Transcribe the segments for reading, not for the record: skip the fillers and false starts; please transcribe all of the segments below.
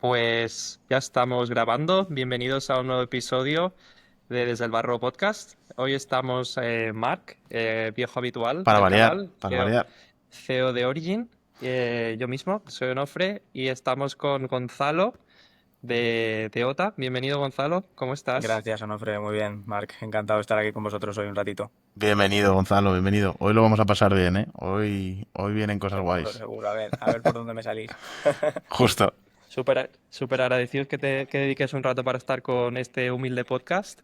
Pues ya estamos grabando. Bienvenidos a un nuevo episodio de Desde el Barro Podcast. Hoy estamos Marc, viejo habitual Para del variar, canal, para variar. CEO de Origin, yo mismo, soy Onofre, y estamos con Gonzalo de OTA. Bienvenido, Gonzalo, ¿cómo estás? Gracias, Onofre. Muy bien, Marc. Encantado de estar aquí con vosotros hoy un ratito. Bienvenido, Gonzalo, bienvenido. Hoy lo vamos a pasar bien, ¿eh? Hoy vienen cosas Seguro, guays. seguro. A ver por dónde me salís. Justo. Súper agradecidos que dediques un rato para estar con este humilde podcast.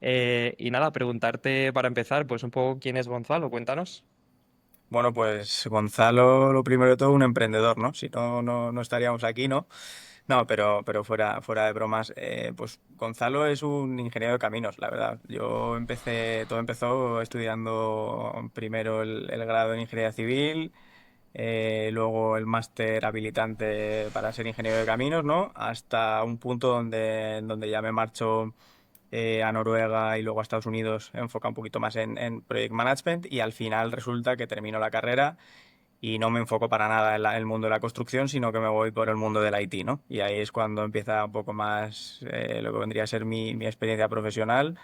Y nada, preguntarte para empezar, pues un poco quién es Gonzalo, cuéntanos. Bueno, pues Gonzalo, lo primero de todo, un emprendedor, ¿no? Si no, no estaríamos aquí, ¿no? No, pero fuera de bromas, pues Gonzalo es un ingeniero de caminos, la verdad. Todo empezó estudiando primero el grado en ingeniería civil, luego el máster habilitante para ser ingeniero de caminos, ¿no? Hasta un punto donde ya me marcho a Noruega y luego a Estados Unidos, enfoca un poquito más en Project Management y al final resulta que termino la carrera y no me enfoco para nada en el mundo de la construcción, sino que me voy por el mundo del IT, ¿no? Y ahí es cuando empieza un poco más lo que vendría a ser mi experiencia profesional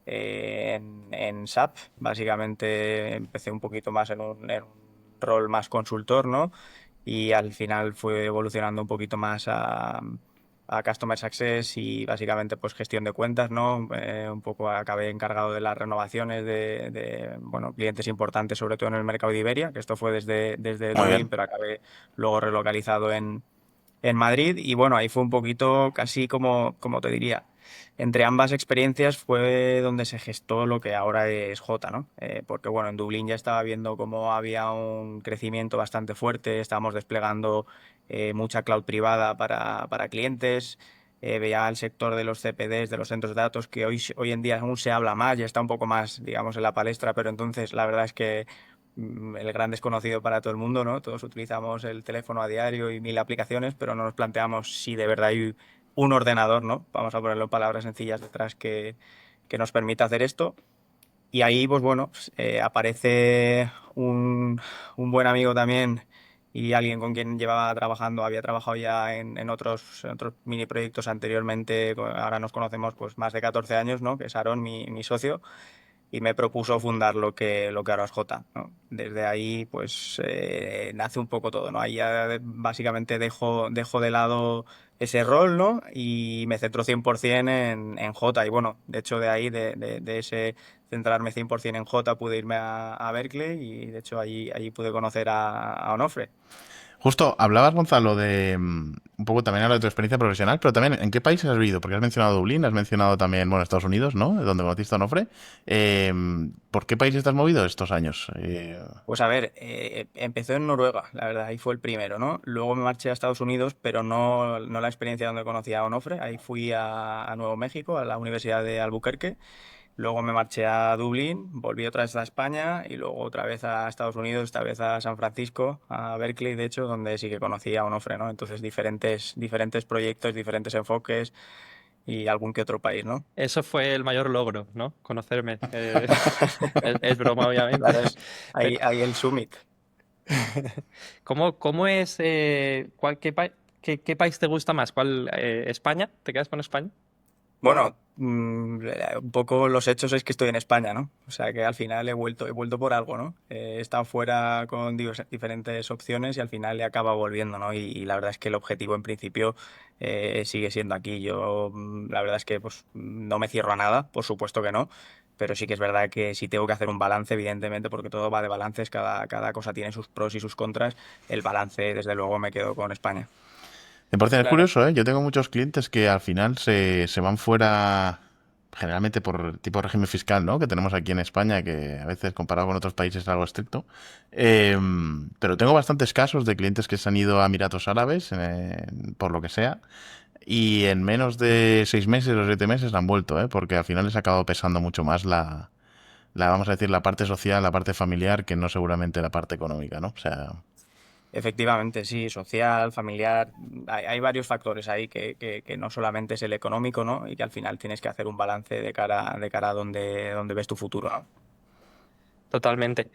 en SAP. Básicamente empecé un poquito más en un rol más consultor, ¿no? Y al final fue evolucionando un poquito más a Customer Success y básicamente pues gestión de cuentas, ¿no? Un poco acabé encargado de las renovaciones bueno, clientes importantes, sobre todo en el mercado de Iberia, que esto fue desde Muy Dublín, bien. pero acabé luego relocalizado en Madrid y bueno, ahí fue un poquito casi como te diría. Entre ambas experiencias fue donde se gestó lo que ahora es Jota, ¿no? Porque bueno, en Dublín ya estaba viendo cómo había un crecimiento bastante fuerte, estábamos desplegando mucha cloud privada para clientes, veía el sector de los CPDs, de los centros de datos, que hoy en día aún se habla más, ya está un poco más, digamos, en la palestra, pero entonces la verdad es que el gran desconocido para todo el mundo, ¿no? Todos utilizamos el teléfono a diario y mil aplicaciones, pero no nos planteamos si de verdad hay un ordenador, ¿no? Vamos a ponerlo en palabras sencillas detrás que nos permita hacer esto. Y ahí, pues bueno, aparece un buen amigo también y alguien con quien llevaba trabajando, había trabajado ya en otros mini proyectos anteriormente, ahora nos conocemos pues más de 14 años, ¿no? Que es Aaron, mi socio, y me propuso fundar lo que ahora es Jota, ¿no? Desde ahí, pues nace un poco todo, ¿no? Ahí ya básicamente dejo de lado ese rol, ¿no? Y me centro 100% en Jota. Y bueno, de hecho, de ahí, de ese centrarme 100% en Jota, pude irme a Berkeley y de hecho allí pude conocer a Onofre. Justo, hablabas, Gonzalo, de un poco también habla de tu experiencia profesional, pero también, ¿en qué países has vivido? Porque has mencionado Dublín, has mencionado también, bueno, Estados Unidos, ¿no? Donde conociste a Onofre. ¿Por qué países te has movido estos años? Pues a ver, empezó en Noruega, la verdad, ahí fue el primero, ¿no? Luego me marché a Estados Unidos, pero no la experiencia donde conocí a Onofre. Ahí fui a Nuevo México, a la Universidad de Albuquerque. Luego me marché a Dublín, volví otra vez a España y luego otra vez a Estados Unidos, esta vez a San Francisco, a Berkeley, de hecho, donde sí que conocí a Onofre, ¿no? Entonces diferentes proyectos, diferentes enfoques y algún que otro país, ¿no? Eso fue el mayor logro, ¿no? Conocerme. Es broma, obviamente. Claro, es Pero, ahí el summit. ¿cómo es, qué país te gusta más? ¿Cuál, España? ¿Te quedas con España? Bueno, un poco los hechos es que estoy en España, ¿no? O sea que al final he vuelto por algo, ¿no? He estado fuera con diferentes opciones y al final he acabado volviendo, ¿no? Y la verdad es que el objetivo en principio sigue siendo aquí. Yo, la verdad es que pues, no me cierro a nada, por supuesto que no, pero sí que es verdad que si tengo que hacer un balance, evidentemente, porque todo va de balances, cada cosa tiene sus pros y sus contras, el balance, desde luego, me quedo con España. Me parece Claro. curioso, ¿eh? Yo tengo muchos clientes que al final se van fuera, generalmente por tipo de régimen fiscal, ¿no? Que tenemos aquí en España, que a veces comparado con otros países es algo estricto. Pero tengo bastantes casos de clientes que se han ido a Emiratos Árabes, por lo que sea, y en menos de 6 meses o 7 meses han vuelto, ¿eh? Porque al final les ha acabado pesando mucho más vamos a decir, la parte social, la parte familiar, que no seguramente la parte económica, ¿no? O sea, Efectivamente, sí, social, familiar, hay varios factores ahí que no solamente es el económico, ¿no? Y que al final tienes que hacer un balance de cara a donde ves tu futuro, ¿no? Totalmente.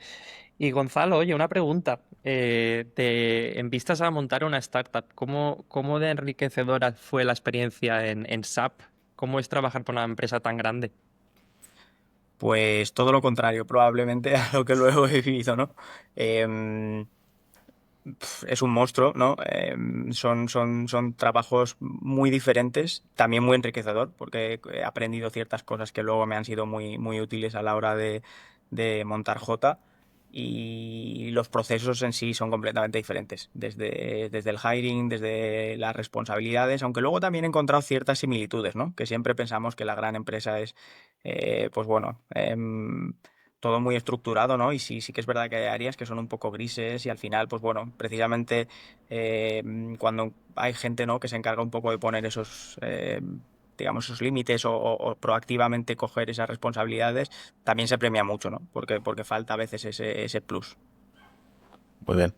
Y Gonzalo, oye, una pregunta. En vistas a montar una startup, ¿cómo de enriquecedora fue la experiencia en SAP? ¿Cómo es trabajar para una empresa tan grande? Pues todo lo contrario, probablemente a lo que luego he vivido, ¿no? Em, es un monstruo, ¿no? Son trabajos muy diferentes, también muy enriquecedor, porque he aprendido ciertas cosas que luego me han sido muy, muy útiles a la hora de montar J. Y los procesos en sí son completamente diferentes, desde el hiring, desde las responsabilidades, aunque luego también he encontrado ciertas similitudes, ¿no? Que siempre pensamos que la gran empresa es, pues bueno, todo muy estructurado, ¿no? Y sí, sí que es verdad que hay áreas que son un poco grises y al final, pues bueno, precisamente cuando hay gente, ¿no? Que se encarga un poco de poner esos, digamos, esos límites o proactivamente coger esas responsabilidades, también se premia mucho, ¿no? Porque falta a veces ese plus. Muy bien.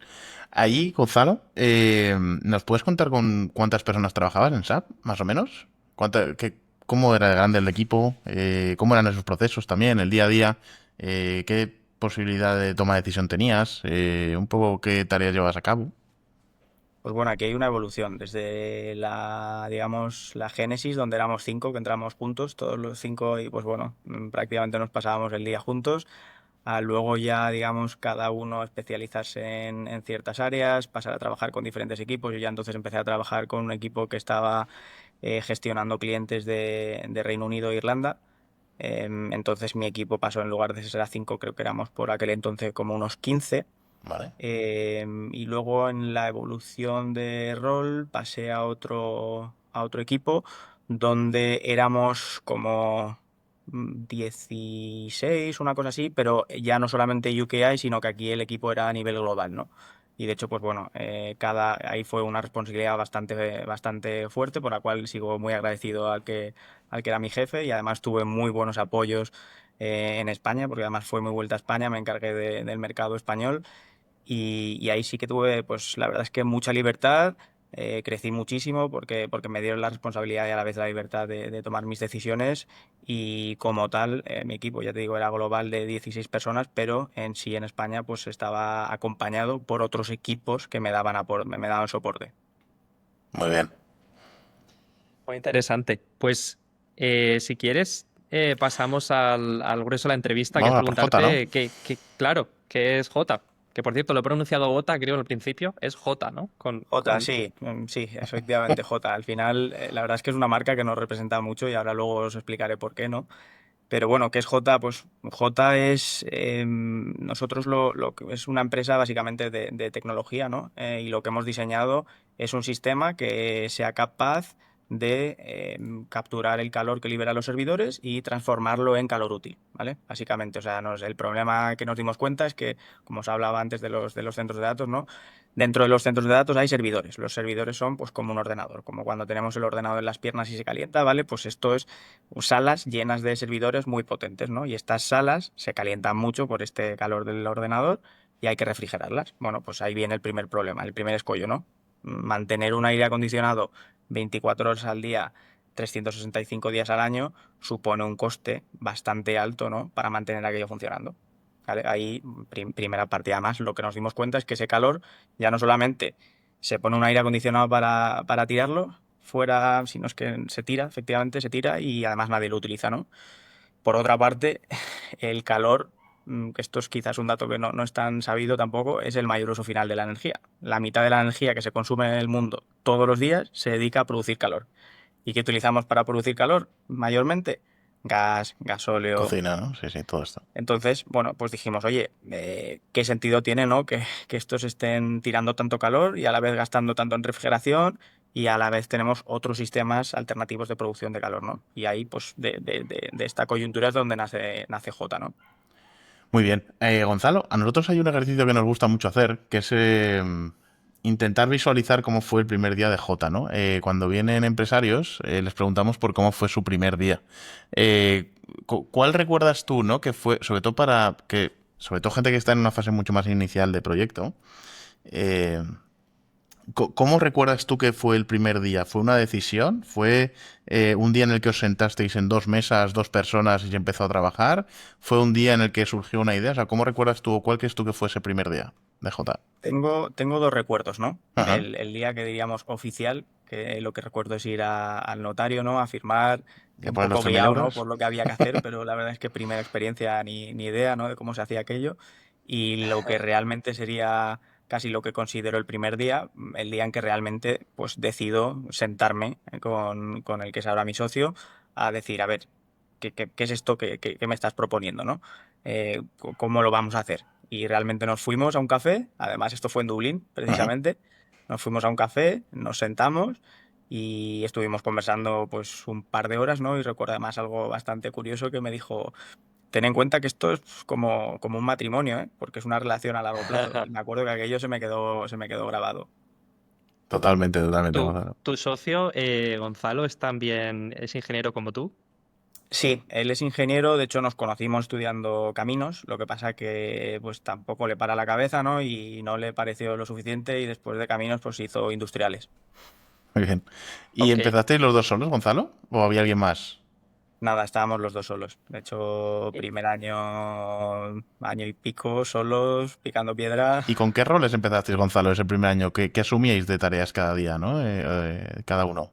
Allí, Gonzalo, ¿nos puedes contar con cuántas personas trabajabas en SAP, más o menos? ¿Cómo era grande el equipo? ¿Cómo eran esos procesos también, el día a día? ¿Qué posibilidad de toma de decisión tenías? Un poco qué tareas llevabas a cabo. Pues bueno, aquí hay una evolución desde digamos, la génesis, donde éramos cinco, que entramos juntos, todos los cinco, y pues bueno, prácticamente nos pasábamos el día juntos, a luego ya, digamos, cada uno especializarse en ciertas áreas, pasar a trabajar con diferentes equipos. Yo ya entonces empecé a trabajar con un equipo que estaba gestionando clientes de Reino Unido e Irlanda. Entonces mi equipo pasó, en lugar de ser a cinco, creo que éramos por aquel entonces como unos 15. Vale. Y luego en la evolución de rol pasé a otro equipo donde éramos como 16, una cosa así, pero ya no solamente UKI, sino que aquí el equipo era a nivel global, ¿no? Y de hecho, pues bueno, ahí fue una responsabilidad bastante fuerte, por la cual sigo muy agradecido al que era mi jefe, y además tuve muy buenos apoyos en España, porque además fue muy vuelta a España, me encargué del mercado español. Y ahí sí que tuve, pues la verdad es que mucha libertad, crecí muchísimo porque me dieron la responsabilidad y a la vez la libertad de tomar mis decisiones y como tal, mi equipo, ya te digo, era global de 16 personas, pero en sí en España pues estaba acompañado por otros equipos que me daban soporte. Muy bien. Muy interesante. Pues si quieres, pasamos al grueso de la entrevista, que es Vamos a por J, ¿no? preguntarte claro, ¿qué es J? Que por cierto, lo he pronunciado Gota, creo al principio, es J, ¿no? Jota, sí, sí, efectivamente, Jota. Al final, la verdad es que es una marca que nos representa mucho y ahora luego os explicaré por qué, ¿no? Pero bueno, ¿qué es Jota? Pues Jota es, nosotros lo que es una empresa básicamente de tecnología, ¿no? Y lo que hemos diseñado es un sistema que sea capaz de capturar el calor que liberan los servidores y transformarlo en calor útil, ¿vale? Básicamente, o sea, el problema que nos dimos cuenta es que, como os hablaba antes de los centros de datos, ¿no? Dentro de los centros de datos hay servidores. Los servidores son pues como un ordenador, como cuando tenemos el ordenador en las piernas y se calienta, ¿vale? Pues esto es salas llenas de servidores muy potentes, ¿no? Y estas salas se calientan mucho por este calor del ordenador y hay que refrigerarlas. Bueno, pues ahí viene el primer problema, el primer escollo, ¿no? Mantener un aire acondicionado 24 horas al día, 365 días al año, supone un coste bastante alto, ¿no? Para mantener aquello funcionando. ¿Vale? Ahí, primera parte. Además, lo que nos dimos cuenta es que ese calor ya no solamente se pone un aire acondicionado para tirarlo fuera, sino es que se tira, efectivamente se tira y además nadie lo utiliza, ¿no? Por otra parte, el calor, que esto es quizás un dato que no es tan sabido tampoco, es el mayor uso final de la energía. La mitad de la energía que se consume en el mundo todos los días se dedica a producir calor. ¿Y qué utilizamos para producir calor? Mayormente gas, gasóleo. Cocina, ¿no? Sí, sí, todo esto. Entonces, bueno, pues dijimos, oye, ¿qué sentido tiene, no? Que estos estén tirando tanto calor y a la vez gastando tanto en refrigeración y a la vez tenemos otros sistemas alternativos de producción de calor, ¿no? Y ahí, pues, de esta coyuntura es donde nace J, ¿no? Muy bien. Gonzalo, a nosotros hay un ejercicio que nos gusta mucho hacer, que es intentar visualizar cómo fue el primer día de Jota, ¿no? Cuando vienen empresarios, les preguntamos por cómo fue su primer día. ¿Cuál recuerdas tú, ¿no? Que fue, sobre todo gente que está en una fase mucho más inicial de proyecto, eh, ¿Cómo recuerdas tú que fue el primer día? ¿Fue una decisión? ¿Fue un día en el que os sentasteis en dos mesas, dos personas y se empezó a trabajar? ¿Fue un día en el que surgió una idea? O sea, ¿cómo recuerdas tú o cuál crees tú que fue ese primer día de J? Tengo dos recuerdos, ¿no? Ajá. El día que diríamos oficial, que lo que recuerdo es ir al notario, ¿no? A firmar, ¿Que un pones los poco 3.000 guiado, ¿no? euros? Por lo que había que hacer, pero la verdad es que primera experiencia ni idea, ¿no? De cómo se hacía aquello. Y lo que realmente sería casi lo que considero el primer día, el día en que realmente pues decido sentarme con el que es ahora mi socio a decir, a ver, ¿qué es esto que me estás proponiendo, ¿no? ¿Cómo lo vamos a hacer? Y realmente nos fuimos a un café, además esto fue en Dublín, Ujú. precisamente, nos fuimos a un café, nos sentamos y estuvimos conversando pues un par de horas, ¿no? Y recuerdo además algo bastante curioso que me dijo, ten en cuenta que esto es como un matrimonio, ¿eh? Porque es una relación a largo plazo. Y me acuerdo que aquello se me quedó grabado. Totalmente, totalmente, ¿Tu, Gonzalo. tu socio, Gonzalo, es ingeniero como tú? Sí, él es ingeniero, de hecho nos conocimos estudiando caminos, lo que pasa que pues tampoco le para la cabeza, ¿no? Y no le pareció lo suficiente y después de caminos pues hizo industriales. Muy bien. ¿Y Ok. empezasteis los dos solos, Gonzalo? ¿O había alguien más? Nada, estábamos los dos solos. De hecho, Eh, primer año, año y pico, solos, picando piedra. ¿Y con qué roles empezasteis, Gonzalo, ese primer año? ¿Qué asumíais de tareas cada día, ¿no? Cada uno.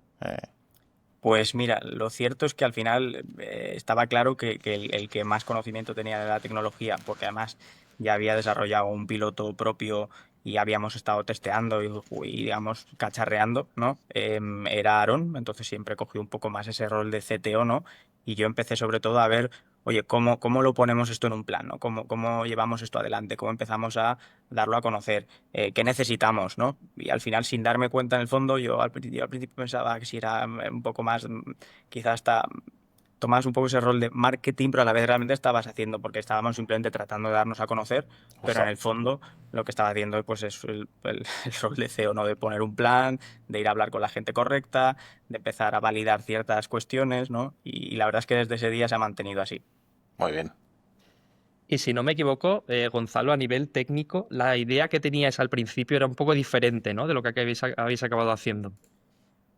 Pues mira, lo cierto es que al final estaba claro que el que más conocimiento tenía de la tecnología, porque además ya había desarrollado un piloto propio y habíamos estado testeando y, digamos, cacharreando, ¿no? Era Aaron, entonces siempre cogí un poco más ese rol de CTO, ¿no? Y yo empecé sobre todo a ver, oye, ¿cómo lo ponemos esto en un plan, ¿no? ¿Cómo llevamos esto adelante? ¿Cómo empezamos a darlo a conocer? ¿Qué necesitamos, ¿no? Y al final, sin darme cuenta en el fondo, yo al principio pensaba que si era un poco más, quizás hasta tomabas un poco ese rol de marketing, pero a la vez realmente estabas haciendo, porque estábamos simplemente tratando de darnos a conocer, pero en Justo. el fondo lo que estaba haciendo pues es el rol de CEO, ¿no? De poner un plan, de ir a hablar con la gente correcta, de empezar a validar ciertas cuestiones, ¿no? Y la verdad es que desde ese día se ha mantenido así. Muy bien. Y si no me equivoco, Gonzalo, a nivel técnico, la idea que tenías al principio era un poco diferente, ¿no? De lo que habéis acabado haciendo.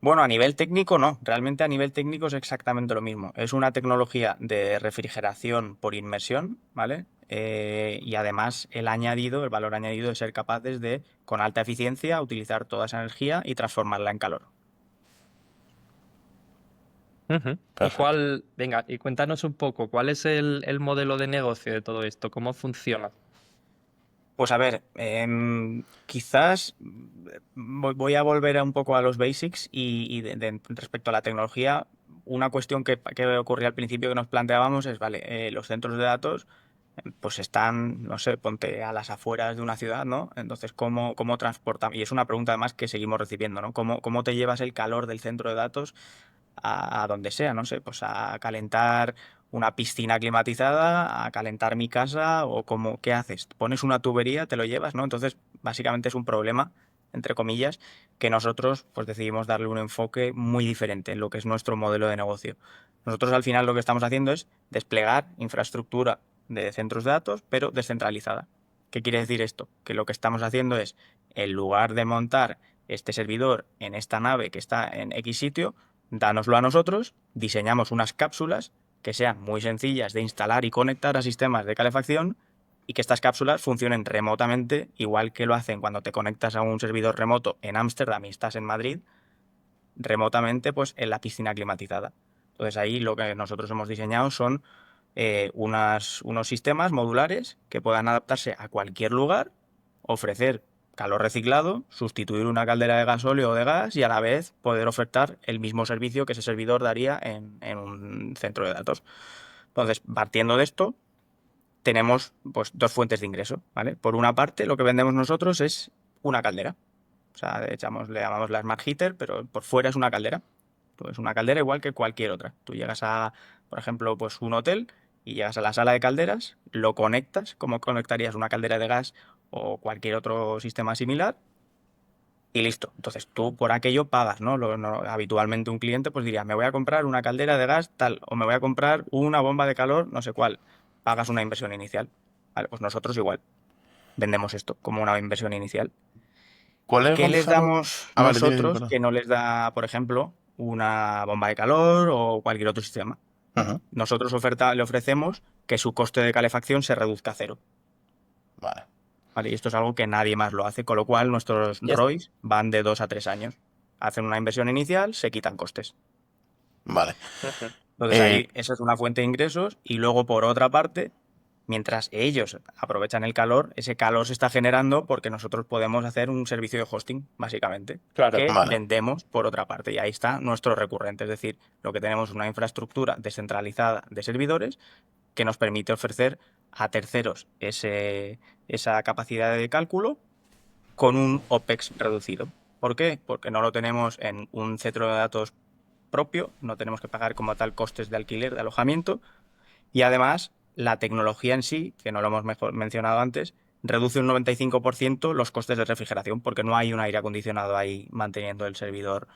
Bueno, a nivel técnico no, realmente a nivel técnico es exactamente lo mismo. Es una tecnología de refrigeración por inmersión, ¿vale? Y además el valor añadido de ser capaces de, con alta eficiencia, utilizar toda esa energía y transformarla en calor. Ujú. Perfecto. Venga, y cuéntanos un poco, ¿cuál es el modelo de negocio de todo esto? ¿Cómo funciona? Pues a ver, quizás voy a volver un poco a los basics y respecto a la tecnología, una cuestión que ocurría al principio que nos planteábamos es, vale, los centros de datos pues están, no sé, ponte a las afueras de una ciudad, ¿no? Entonces, ¿cómo transportamos? Y es una pregunta además que seguimos recibiendo, ¿no? ¿Cómo te llevas el calor del centro de datos a donde sea, no sé, pues a calentar una piscina climatizada, a calentar mi casa o como, ¿qué haces? Pones una tubería, te lo llevas, ¿no? Entonces, básicamente es un problema, entre comillas, que nosotros pues decidimos darle un enfoque muy diferente en lo que es nuestro modelo de negocio. Nosotros al final lo que estamos haciendo es desplegar infraestructura de centros de datos, pero descentralizada. ¿Qué quiere decir esto? Que lo que estamos haciendo es, en lugar de montar este servidor en esta nave que está en X sitio, dánoslo a nosotros, diseñamos unas cápsulas que sean muy sencillas de instalar y conectar a sistemas de calefacción y que estas cápsulas funcionen remotamente, igual que lo hacen cuando te conectas a un servidor remoto en Ámsterdam y estás en Madrid, remotamente pues en la piscina climatizada. Entonces ahí lo que nosotros hemos diseñado son unos sistemas modulares que puedan adaptarse a cualquier lugar, ofrecer calor reciclado, sustituir una caldera de gasóleo o de gas y a la vez poder ofertar el mismo servicio que ese servidor daría en un centro de datos. Entonces, partiendo de esto, tenemos pues dos fuentes de ingreso, ¿vale? Por una parte, lo que vendemos nosotros es una caldera. O sea, le llamamos la Smart Heater, pero por fuera es una caldera. Pues una caldera igual que cualquier otra. Tú llegas a, por ejemplo, pues un hotel y llegas a la sala de calderas, lo conectas como conectarías una caldera de gas o cualquier otro sistema similar y listo. Entonces tú por aquello pagas, ¿no? Habitualmente un cliente pues diría, me voy a comprar una caldera de gas tal o me voy a comprar una bomba de calor no sé cuál. Pagas una inversión inicial. Vale, pues nosotros igual vendemos esto como una inversión inicial. ¿Cuál es, ¿Qué les Gonzalo? damos Ah, vale, dime, nosotros perdón. que no les da, por ejemplo, una bomba de calor o cualquier otro sistema? Ujú. Nosotros le ofrecemos que su coste de calefacción se reduzca a cero. Vale. ¿Vale? Y esto es algo que nadie más lo hace, con lo cual nuestros Y es- ROIs van de 2 a 3 años. Hacen una inversión inicial, se quitan costes. Vale. Ujú. Entonces Eh, ahí esa es una fuente de ingresos y luego por otra parte, mientras ellos aprovechan el calor, ese calor se está generando porque nosotros podemos hacer un servicio de hosting, básicamente, Claro. que vale. vendemos por otra parte. Y ahí está nuestro recurrente, es decir, lo que tenemos es una infraestructura descentralizada de servidores que nos permite ofrecer a terceros esa capacidad de cálculo con un OPEX reducido. ¿Por qué? Porque no lo tenemos en un centro de datos propio, no tenemos que pagar como tal costes de alquiler, de alojamiento, y además la tecnología en sí, que no lo hemos mencionado antes, reduce un 95% los costes de refrigeración, porque no hay un aire acondicionado ahí manteniendo el servidor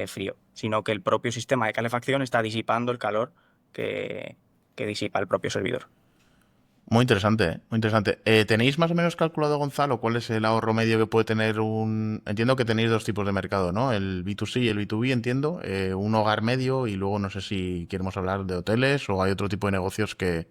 frío, sino que el propio sistema de calefacción está disipando el calor que, que disipa el propio servidor. Muy interesante, ¿eh? Muy interesante. ¿Tenéis más o menos calculado, Gonzalo, cuál es el ahorro medio que puede tener un... Entiendo que tenéis dos tipos de mercado, ¿no? El B2C y el B2B, entiendo. Un hogar medio y luego no sé si queremos hablar de hoteles o hay otro tipo de negocios que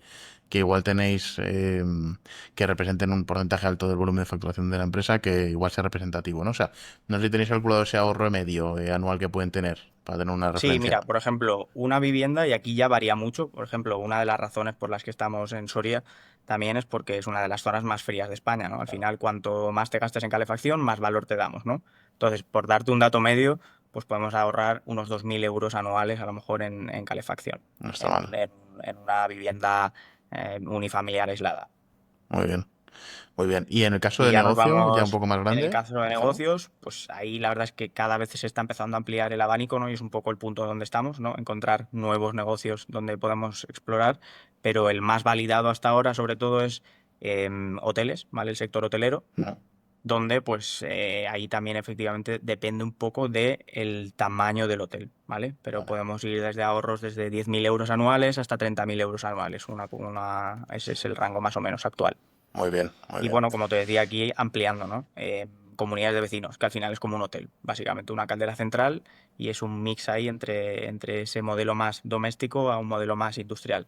igual tenéis que representen un porcentaje alto del volumen de facturación de la empresa que igual sea representativo, ¿no? O sea, no sé si tenéis calculado ese ahorro medio anual que pueden tener para tener una Sí, referencia. mira, por ejemplo, una vivienda, y aquí ya varía mucho, por ejemplo, una de las razones por las que estamos en Soria también es porque es una de las zonas más frías de España, ¿no? Al final, cuanto más te gastes en calefacción, más valor te damos, ¿no? Entonces, por darte un dato medio, pues podemos ahorrar unos 2.000 euros anuales a lo mejor en calefacción, No está en, mal. en- en una vivienda unifamiliar aislada. Muy bien. Muy bien. Y en el caso Y de ya nos negocio, ya un vamos, poco más en el grande, caso de Gonzalo. negocios, pues ahí la verdad es que cada vez se está empezando a ampliar el abanico, ¿no? Y es un poco el punto donde estamos, ¿no? Encontrar nuevos negocios donde podemos explorar, pero el más validado hasta ahora, sobre todo, es hoteles, ¿vale? El sector hotelero, No. donde pues ahí también efectivamente depende un poco del tamaño del hotel, ¿vale? Pero Vale. podemos ir desde ahorros desde 10.000 euros anuales hasta 30.000 euros anuales, ese es el rango más o menos actual. Muy bien, muy Y bien. bueno, como te decía aquí, ampliando, ¿no? Comunidades de vecinos, que al final es como un hotel, básicamente una caldera central y es un mix ahí entre ese modelo más doméstico a un modelo más industrial.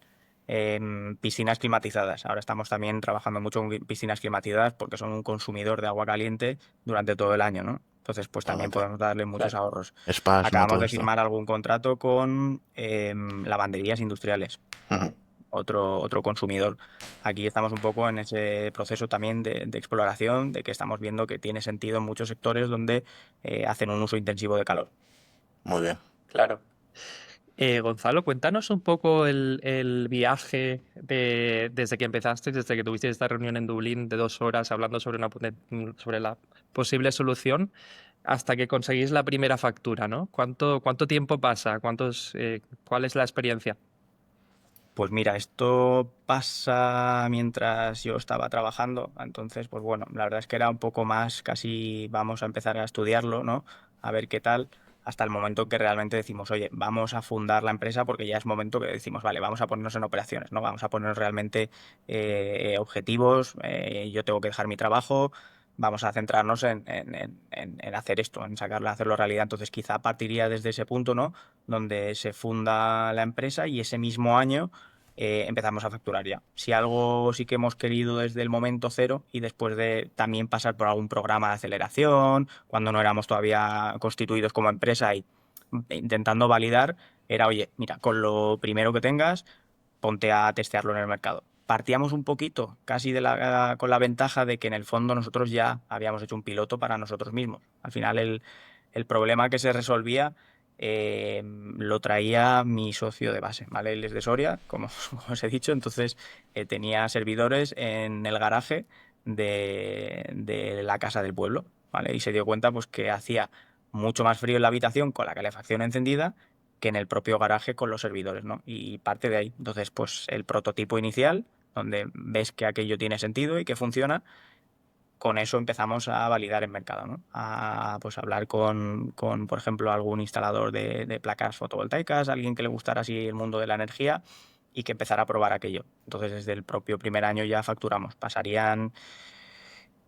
Piscinas climatizadas. Ahora estamos también trabajando mucho con piscinas climatizadas porque son un consumidor de agua caliente durante todo el año, ¿no? Entonces, pues también Totalmente. podemos darle muchos Claro. ahorros. Spas, ¿no? Acabamos Todo de esto. firmar algún contrato con lavanderías industriales, Ujú. otro consumidor. Aquí estamos un poco en ese proceso también de exploración, de que estamos viendo que tiene sentido en muchos sectores donde hacen un uso intensivo de calor. Muy bien. Claro. Gonzalo, cuéntanos un poco el viaje desde que empezaste, desde que tuviste esta reunión en Dublín de 2 horas hablando sobre sobre la posible solución, hasta que conseguís la primera factura, ¿no? ¿Cuánto tiempo pasa? ¿Cuál es la experiencia? Pues mira, esto pasa mientras yo estaba trabajando, entonces, pues bueno, la verdad es que era un poco más, casi vamos a empezar a estudiarlo, ¿no? A ver qué tal, hasta el momento que realmente decimos, oye, vamos a fundar la empresa porque ya es momento que decimos, vale, vamos a ponernos en operaciones, ¿no? Vamos a poner realmente objetivos, yo tengo que dejar mi trabajo, vamos a centrarnos en hacer esto, en sacarlo, hacerlo realidad. Entonces, quizá partiría desde ese punto, ¿no? Donde se funda la empresa y ese mismo año empezamos a facturar ya. Si algo sí que hemos querido desde el momento cero y después de también pasar por algún programa de aceleración, cuando no éramos todavía constituidos como empresa y intentando validar, era, oye, mira, con lo primero que tengas, ponte a testearlo en el mercado. Partíamos un poquito, casi con la ventaja de que en el fondo nosotros ya habíamos hecho un piloto para nosotros mismos. Al final el problema que se resolvía lo traía mi socio de base, ¿vale? Él es de Soria, como, como os he dicho, entonces tenía servidores en el garaje de la casa del pueblo, ¿vale? Y se dio cuenta pues que hacía mucho más frío en la habitación con la calefacción encendida que en el propio garaje con los servidores, ¿no? Y parte de ahí. Entonces, pues el prototipo inicial, donde ves que aquello tiene sentido y que funciona, con eso empezamos a validar en mercado, ¿no? A pues hablar con, por ejemplo, algún instalador de placas fotovoltaicas, alguien que le gustara así el mundo de la energía y que empezara a probar aquello. Entonces, desde el propio primer año ya facturamos. Pasarían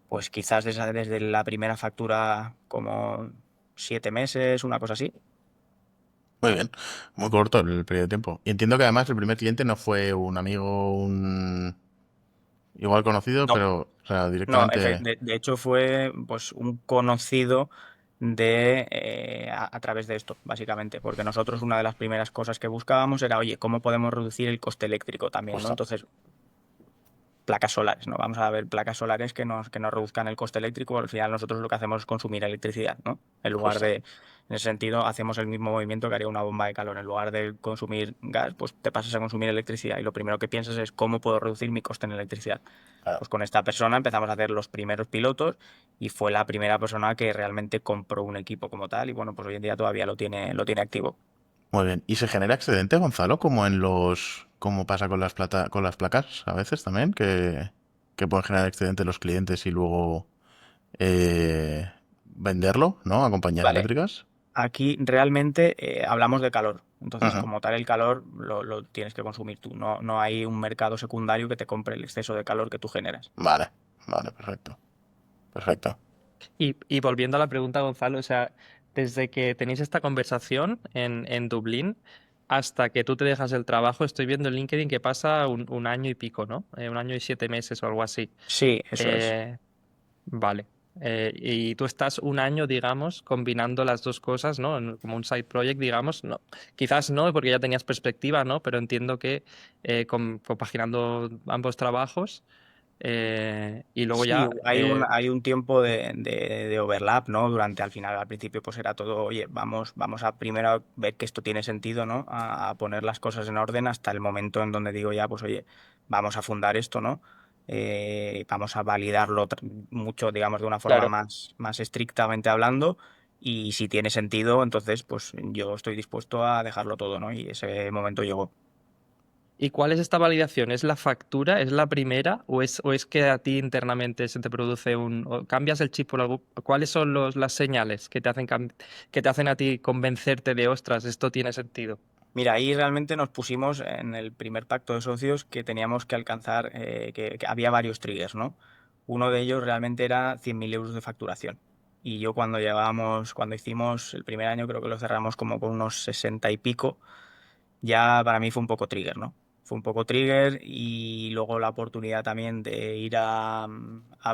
Pues quizás desde la primera factura como 7 meses, una cosa así. Muy bien, muy corto el periodo de tiempo. Y entiendo que además el primer cliente no fue un amigo, un igual conocido, No, pero, o sea, no, directamente. de hecho fue pues un conocido a través de esto, básicamente, porque nosotros una de las primeras cosas que buscábamos era, oye, ¿cómo podemos reducir el coste eléctrico también, ¿no? Justo. Entonces, placas solares, ¿no? Vamos a ver placas solares que nos reduzcan el coste eléctrico, al final nosotros lo que hacemos es consumir electricidad, ¿no? En lugar Justo. de, en ese sentido, hacemos el mismo movimiento que haría una bomba de calor. En lugar de consumir gas, pues te pasas a consumir electricidad y lo primero que piensas es cómo puedo reducir mi coste en electricidad. Claro. Pues con esta persona empezamos a hacer los primeros pilotos y fue la primera persona que realmente compró un equipo como tal y bueno, pues hoy en día todavía lo tiene activo. Muy bien. ¿Y se genera excedente, Gonzalo, como en los, como pasa con con las placas a veces también, que pueden generar excedente los clientes y luego venderlo, ¿no? A compañías Vale, eléctricas. aquí realmente hablamos de calor. Entonces, Ujú. como tal, el calor lo tienes que consumir tú. No, no hay un mercado secundario que te compre el exceso de calor que tú generas. Vale, vale, perfecto. Perfecto. Y volviendo a la pregunta, Gonzalo, o sea, desde que tenéis esta conversación en Dublín hasta que tú te dejas el trabajo, estoy viendo en LinkedIn que pasa un año y pico, ¿no? 1 año y 7 meses o algo así. Sí, eso es. Eh, vale. Y tú estás un año, digamos, combinando las dos cosas, ¿no? Como un side project, digamos. No, quizás no, porque ya tenías perspectiva, ¿no? Pero entiendo que compaginando ambos trabajos y luego Sí, ya... hay un tiempo de overlap, ¿no? Al final, al principio, pues era todo, oye, vamos a primero ver que esto tiene sentido, ¿no? A poner las cosas en orden hasta el momento en donde digo ya, pues oye, vamos a fundar esto, ¿no? Vamos a validarlo mucho, digamos, de una forma Claro. más estrictamente hablando. Y si tiene sentido, entonces, pues yo estoy dispuesto a dejarlo todo, ¿no? Y ese momento llegó. ¿Y cuál es esta validación? ¿Es la factura? ¿Es la primera? O es que a ti internamente se te produce o cambias el chip por algo? ¿Cuáles son las señales que te hacen, que te hacen a ti convencerte de, ostras, esto tiene sentido? Mira, ahí realmente nos pusimos en el primer pacto de socios que teníamos que alcanzar, que había varios triggers, ¿no? Uno de ellos realmente era 100.000 euros de facturación. Y yo cuando hicimos el primer año, creo que lo cerramos como con unos 60 y pico, ya para mí fue un poco trigger, ¿no? Fue un poco trigger y luego la oportunidad también de ir a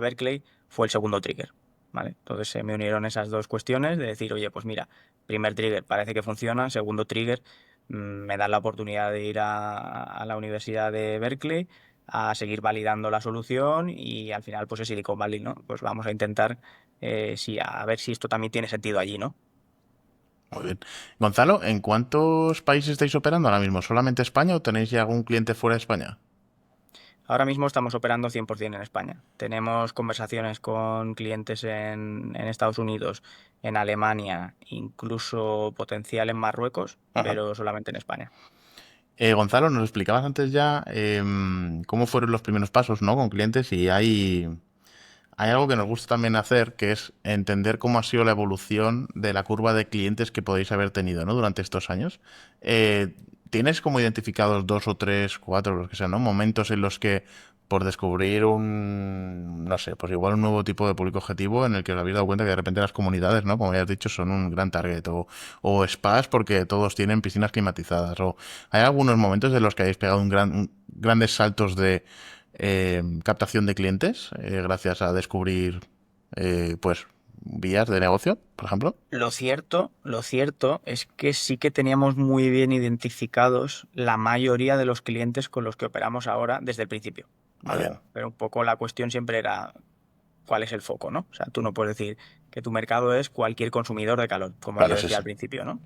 Berkeley fue el segundo trigger, ¿vale? Entonces se me unieron esas dos cuestiones de decir, oye, pues mira, primer trigger parece que funciona, segundo trigger me dan la oportunidad de ir a la Universidad de Berkeley a seguir validando la solución y al final pues es Silicon Valley, ¿no? Pues vamos a intentar sí, a ver si esto también tiene sentido allí, ¿no? Muy bien. Gonzalo, ¿en cuántos países estáis operando ahora mismo? ¿Solamente España o tenéis ya algún cliente fuera de España? Ahora mismo estamos operando 100% en España. Tenemos conversaciones con clientes en Estados Unidos, en Alemania, incluso potencial en Marruecos, Ajá. pero solamente en España. Gonzalo, nos explicabas antes ya cómo fueron los primeros pasos, ¿no? Con clientes y hay algo que nos gusta también hacer, que es entender cómo ha sido la evolución de la curva de clientes que podéis haber tenido, ¿no? Durante estos años. ¿Tienes como identificados dos o tres, cuatro, los que sean, ¿no? Momentos en los que por descubrir un, no sé, pues igual un nuevo tipo de público objetivo en el que os habéis dado cuenta que de repente las comunidades, ¿no? Como ya has dicho, son un gran target o spas porque todos tienen piscinas climatizadas o hay algunos momentos en los que habéis pegado grandes saltos de captación de clientes gracias a descubrir pues vías de negocio, por ejemplo. Lo cierto es que sí que teníamos muy bien identificados la mayoría de los clientes con los que operamos ahora desde el principio, Muy ¿vale? bien. Pero un poco la cuestión siempre era cuál es el foco, ¿no? O sea, tú no puedes decir que tu mercado es cualquier consumidor de calor, como yo Claro, sí, decía sí. al principio, ¿no?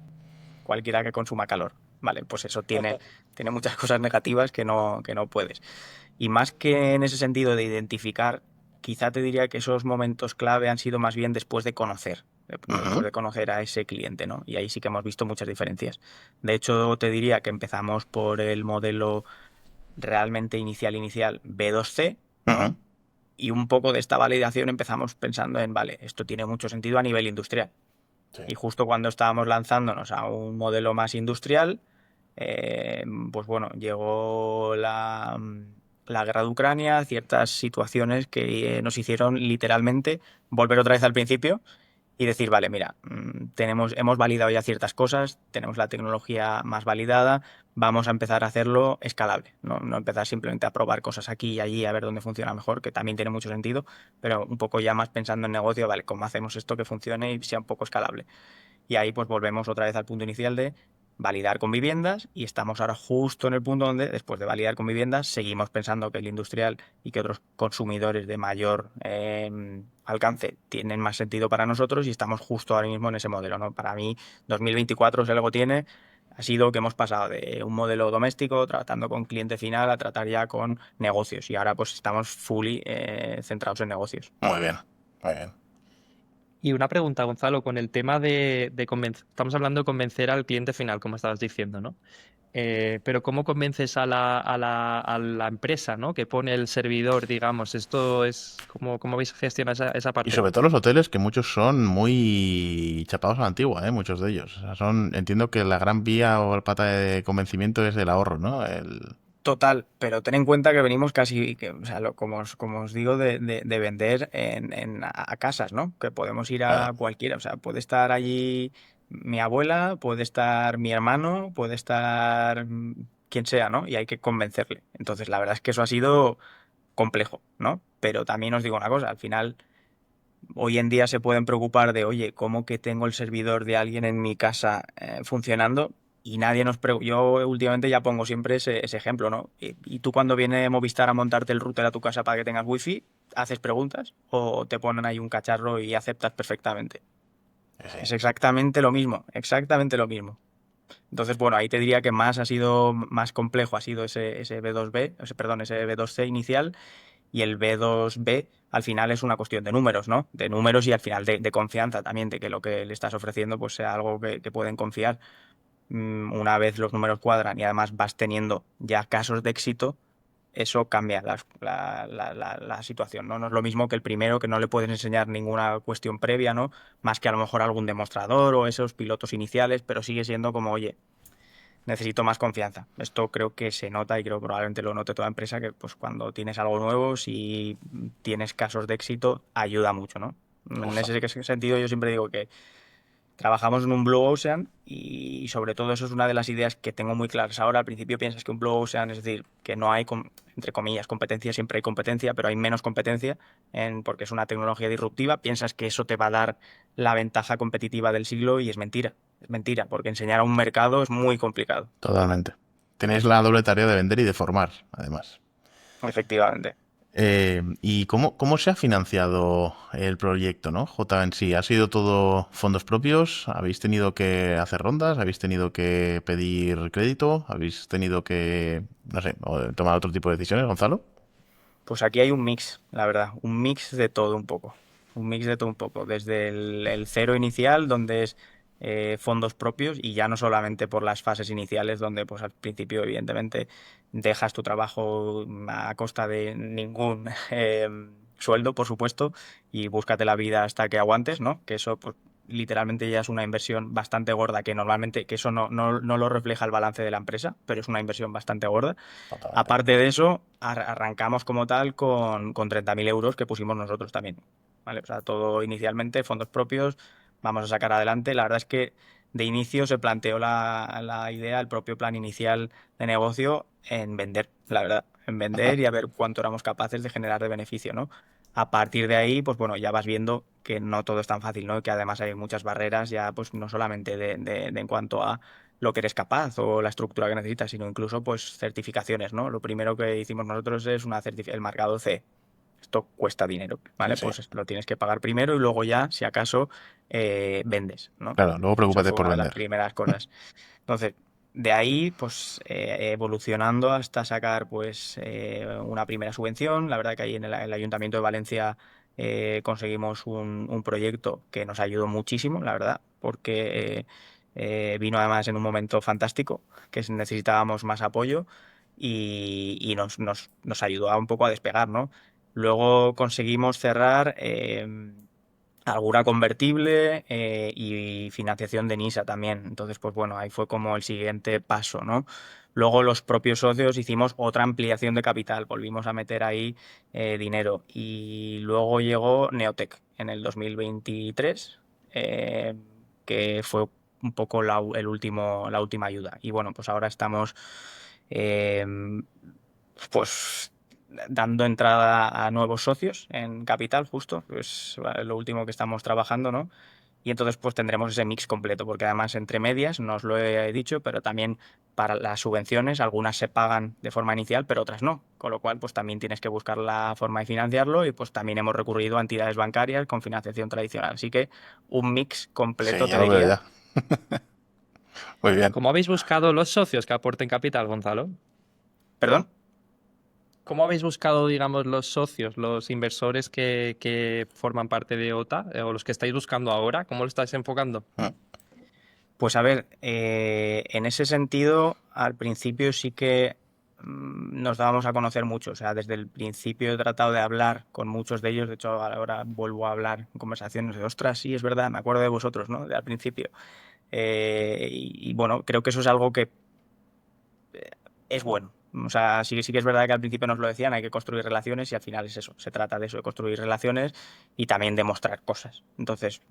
Cualquiera que consuma calor. Vale, pues eso tiene muchas cosas negativas que no puedes. Y más que en ese sentido de identificar, quizá te diría que esos momentos clave han sido más bien después Ujú, de conocer a ese cliente, ¿no? Y ahí sí que hemos visto muchas diferencias. De hecho, te diría que empezamos por el modelo realmente inicial B2C, ¿no? ujú. Y un poco de esta validación empezamos pensando en, vale, esto tiene mucho sentido a nivel industrial. Sí. Y justo cuando estábamos lanzándonos a un modelo más industrial, pues bueno, llegó la guerra de Ucrania, ciertas situaciones que nos hicieron literalmente volver otra vez al principio y decir, vale, mira, hemos validado ya ciertas cosas, tenemos la tecnología más validada, vamos a empezar a hacerlo escalable, no empezar simplemente a probar cosas aquí y allí a ver dónde funciona mejor, que también tiene mucho sentido, pero un poco ya más pensando en negocio, vale, ¿cómo hacemos esto que funcione y sea un poco escalable? Y ahí pues volvemos otra vez al punto inicial de validar con viviendas y estamos ahora justo en el punto donde después de validar con viviendas seguimos pensando que el industrial y que otros consumidores de mayor alcance tienen más sentido para nosotros y estamos justo ahora mismo en ese modelo, ¿no? Para mí 2024 si algo tiene ha sido que hemos pasado de un modelo doméstico tratando con cliente final a tratar ya con negocios y ahora pues estamos fully centrados en negocios. Muy bien, muy bien. Y una pregunta, Gonzalo, con el tema de convencer, estamos hablando de convencer al cliente final, como estabas diciendo, ¿no? Pero ¿cómo convences a la empresa, ¿no? Que pone el servidor, digamos? Esto es, ¿cómo veis gestionar esa Y parte? sobre todo los hoteles, que muchos son muy chapados a la antigua, ¿eh? Muchos de ellos. O sea, entiendo que la gran vía o el pata de convencimiento es el ahorro, ¿no? Total, pero ten en cuenta que venimos casi, o sea, como os digo, de vender a casas, ¿no? Que podemos ir Claro. a cualquiera, o sea, puede estar allí mi abuela, puede estar mi hermano, puede estar quien sea, ¿no? Y hay que convencerle. Entonces, la verdad es que eso ha sido complejo, ¿no? Pero también os digo una cosa, al final, hoy en día se pueden preocupar de, oye, ¿cómo que tengo el servidor de alguien en mi casa funcionando? Y nadie nos pregunta. Yo últimamente ya pongo siempre ese ejemplo, ¿no? Y tú cuando viene Movistar a montarte el router a tu casa para que tengas wifi, ¿haces preguntas o te ponen ahí un cacharro y aceptas perfectamente? Sí. Es exactamente lo mismo, exactamente lo mismo. Entonces, bueno, ahí te diría que más ha sido más complejo, ha sido ese B2B, perdón, ese B2C inicial y el B2B al final es una cuestión de números, ¿no? De números y al final de confianza también, de que lo que le estás ofreciendo pues sea algo que pueden confiar. Una vez los números cuadran y además vas teniendo ya casos de éxito, eso cambia la situación, ¿no? No es lo mismo que el primero, que no le puedes enseñar ninguna cuestión previa, ¿no? Más que a lo mejor algún demostrador o esos pilotos iniciales, pero sigue siendo como, oye, necesito más confianza. Esto creo que se nota y creo que probablemente lo note toda empresa que pues cuando tienes algo nuevo, si tienes casos de éxito, ayuda mucho, ¿no? En Justo. ese sentido yo siempre digo que trabajamos en un Blue Ocean y sobre todo eso es una de las ideas que tengo muy claras ahora. Al principio piensas que un Blue Ocean es decir, que no hay, entre comillas, competencia, siempre hay competencia, pero hay menos competencia porque es una tecnología disruptiva. Piensas que eso te va a dar la ventaja competitiva del siglo y es mentira. Es mentira, porque enseñar a un mercado es muy complicado. Totalmente. Tenéis la doble tarea de vender y de formar, además. Efectivamente. ¿Y cómo se ha financiado el proyecto, ¿no? J en sí, ¿ha sido todo fondos propios? ¿Habéis tenido que hacer rondas? ¿Habéis tenido que pedir crédito? ¿Habéis tenido que, no sé, tomar otro tipo de decisiones, Gonzalo? Pues aquí hay un mix, la verdad, un mix de todo un poco, un mix de todo un poco, desde el cero inicial, donde es fondos propios y ya no solamente por las fases iniciales, donde pues al principio evidentemente dejas tu trabajo a costa de ningún sueldo, por supuesto, y búscate la vida hasta que aguantes, ¿no? Que eso pues literalmente ya es una inversión bastante gorda, que normalmente, que eso no lo refleja el balance de la empresa, pero es una inversión bastante gorda. Totalmente. Aparte de eso, arrancamos como tal con 30.000 euros que pusimos nosotros también. ¿Vale? O sea, todo inicialmente, fondos propios, vamos a sacar adelante. La verdad es que de inicio se planteó la idea, el propio plan inicial de negocio en vender, la verdad, en vender y a ver cuánto éramos capaces de generar de beneficio, ¿no? A partir de ahí, pues bueno, ya vas viendo que no todo es tan fácil, ¿no? Que además hay muchas barreras ya, pues no solamente de en cuanto a lo que eres capaz o la estructura que necesitas, sino incluso pues certificaciones, ¿no? Lo primero que hicimos nosotros es el marcado C. Esto cuesta dinero, Sí, ¿vale? sí. Pues lo tienes que pagar primero y luego ya, si acaso, vendes, ¿no? Claro, luego Eso preocúpate fue por una de las vender. primeras cosas. Entonces, de ahí, pues evolucionando hasta sacar pues una primera subvención. La verdad que ahí en el Ayuntamiento de Valencia conseguimos un proyecto que nos ayudó muchísimo, la verdad, porque vino además en un momento fantástico, que necesitábamos más apoyo y nos ayudó a un poco a despegar, ¿no? Luego conseguimos cerrar alguna convertible y financiación de NISA también. Entonces, pues bueno, ahí fue como el siguiente paso, ¿no? Luego los propios socios hicimos otra ampliación de capital, volvimos a meter ahí dinero y luego llegó Neotech en el 2023, eh, que fue un poco la última ayuda. Y bueno, pues ahora estamos eh, pues dando entrada a nuevos socios en capital, justo, pues lo último que estamos trabajando, ¿no? Y entonces pues tendremos ese mix completo, porque además entre medias, no os lo he dicho, pero también para las subvenciones, algunas se pagan de forma inicial, pero otras no, con lo cual pues también tienes que buscar la forma de financiarlo y pues también hemos recurrido a entidades bancarias con financiación tradicional. Así que un mix Sí, completo, ya te lo veo diría. ya. Muy bien. ¿Cómo habéis buscado los socios que aporten capital, Gonzalo? ¿Perdón? ¿Cómo habéis buscado, digamos, los socios, los inversores que forman parte de OTA, o los que estáis buscando ahora? ¿Cómo lo estáis enfocando? Mm. Pues a ver, en ese sentido, al principio sí que nos dábamos a conocer mucho. O sea, desde el principio he tratado de hablar con muchos de ellos. De hecho, ahora vuelvo a hablar en conversaciones de, ostras, sí, es verdad, me acuerdo de vosotros, ¿no? De al principio. Y bueno, creo que eso es algo que es bueno. O sea, sí que es verdad que al principio nos lo decían, hay que construir relaciones y al final es eso, se trata de eso, de construir relaciones y también demostrar cosas. Entonces,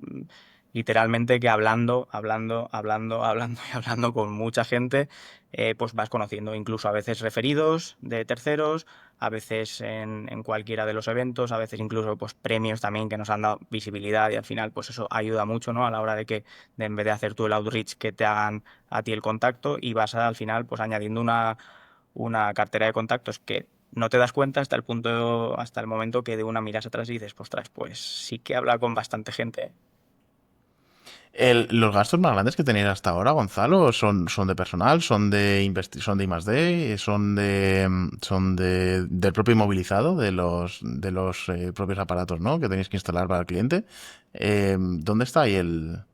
literalmente que hablando y hablando con mucha gente, pues vas conociendo incluso a veces referidos de terceros, a veces en cualquiera de los eventos, a veces incluso pues premios también que nos han dado visibilidad y al final pues eso ayuda mucho, ¿no? A la hora de que en vez de hacer tú el outreach que te hagan a ti el contacto y vas al final pues añadiendo una cartera de contactos que no te das cuenta hasta el punto, hasta el momento que de una miras atrás y dices, ostras, pues sí que habla con bastante gente. ¿Eh? ¿Los gastos más grandes que tenéis hasta ahora, Gonzalo, son de personal, son de I+D, del propio inmovilizado, de los propios aparatos, ¿no? Que tenéis que instalar para el cliente? ¿Dónde está ahí El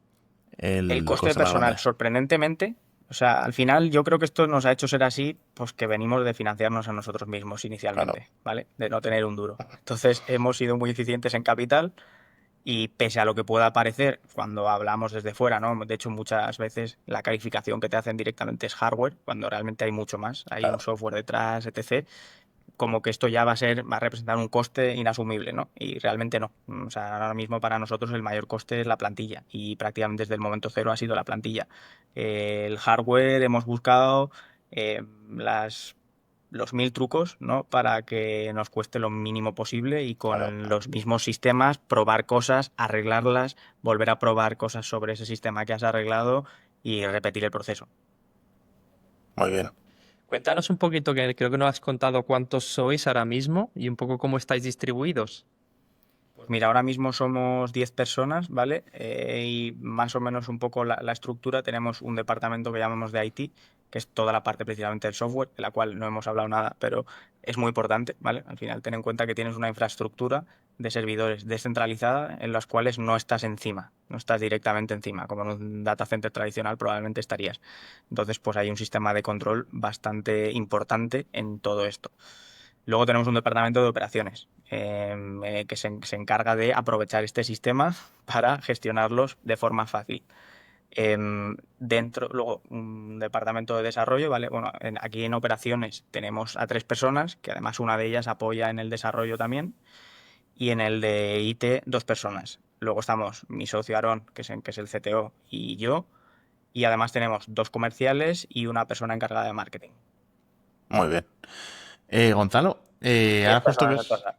el coste de coste más personal, grande? sorprendentemente, o sea, al final yo creo que esto nos ha hecho ser así, pues que venimos de financiarnos a nosotros mismos Claro. inicialmente, ¿vale? De no tener un duro. Entonces hemos sido muy eficientes en capital. Y pese a lo que pueda parecer cuando hablamos desde fuera, ¿no? De hecho, muchas veces la calificación que te hacen directamente es hardware, cuando realmente hay mucho más, hay un Claro. software detrás, etc. Como que esto ya va a representar un coste inasumible, ¿no? Y realmente no. O sea, ahora mismo para nosotros el mayor coste es la plantilla y prácticamente desde el momento cero ha sido la plantilla. El hardware hemos buscado las los 1000 trucos, ¿no? Para que nos cueste lo mínimo posible y Claro. con los mismos sistemas probar cosas, arreglarlas, volver a probar cosas sobre ese sistema que has arreglado y repetir el proceso. Muy bien. Cuéntanos un poquito, que creo que no has contado cuántos sois ahora mismo y un poco cómo estáis distribuidos. Pues mira, ahora mismo somos 10 personas, ¿vale? Y más o menos un poco la estructura. Tenemos un departamento que llamamos de IT, que es toda la parte precisamente del software, de la cual no hemos hablado nada, pero es muy importante, ¿vale? Al final ten en cuenta que tienes una infraestructura de servidores descentralizada en las cuales no estás encima, no estás directamente encima, como en un data center tradicional probablemente estarías. Entonces, pues hay un sistema de control bastante importante en todo esto. Luego tenemos un departamento de operaciones que se encarga de aprovechar este sistema para gestionarlos de forma fácil. Luego, un departamento de desarrollo, ¿vale? Bueno, aquí en operaciones tenemos a 3 personas, que además una de ellas apoya en el desarrollo también, y en el de IT 2 personas. Luego estamos mi socio Aarón, que es el CTO, y yo, y además tenemos 2 comerciales y una persona encargada de marketing. Muy bien. Gonzalo, ahora 10 justo personas que en total,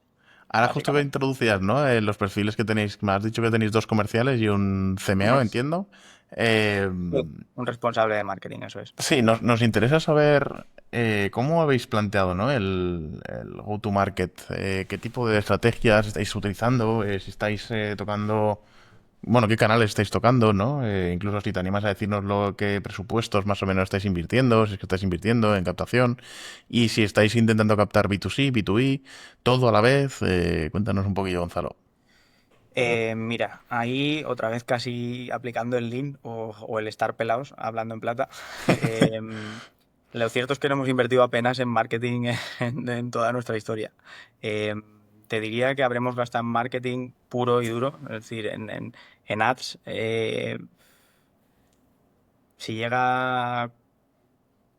ahora justo que básicamente. introducías, ¿no? Los perfiles que tenéis, me has dicho que tenéis dos comerciales y un Ujú. CMO, entiendo. Eh, Sí. Un responsable de marketing, eso es. sí, nos interesa saber cómo habéis planteado, ¿no? El go-to-market. ¿Qué tipo de estrategias estáis utilizando? Si estáis tocando, bueno, qué canales estáis tocando, ¿no? Incluso si te animas a decirnos qué presupuestos más o menos estáis invirtiendo, si es que estáis invirtiendo en captación y si estáis intentando captar B2C, B2E, todo a la vez. Cuéntanos un poquillo, Gonzalo. Mira, ahí otra vez casi aplicando el Lean o el estar pelados, hablando en plata. Lo cierto es que no hemos invertido apenas en marketing en toda nuestra historia. te diría que habremos gastado en marketing puro y duro, es decir, en ads. Si llega a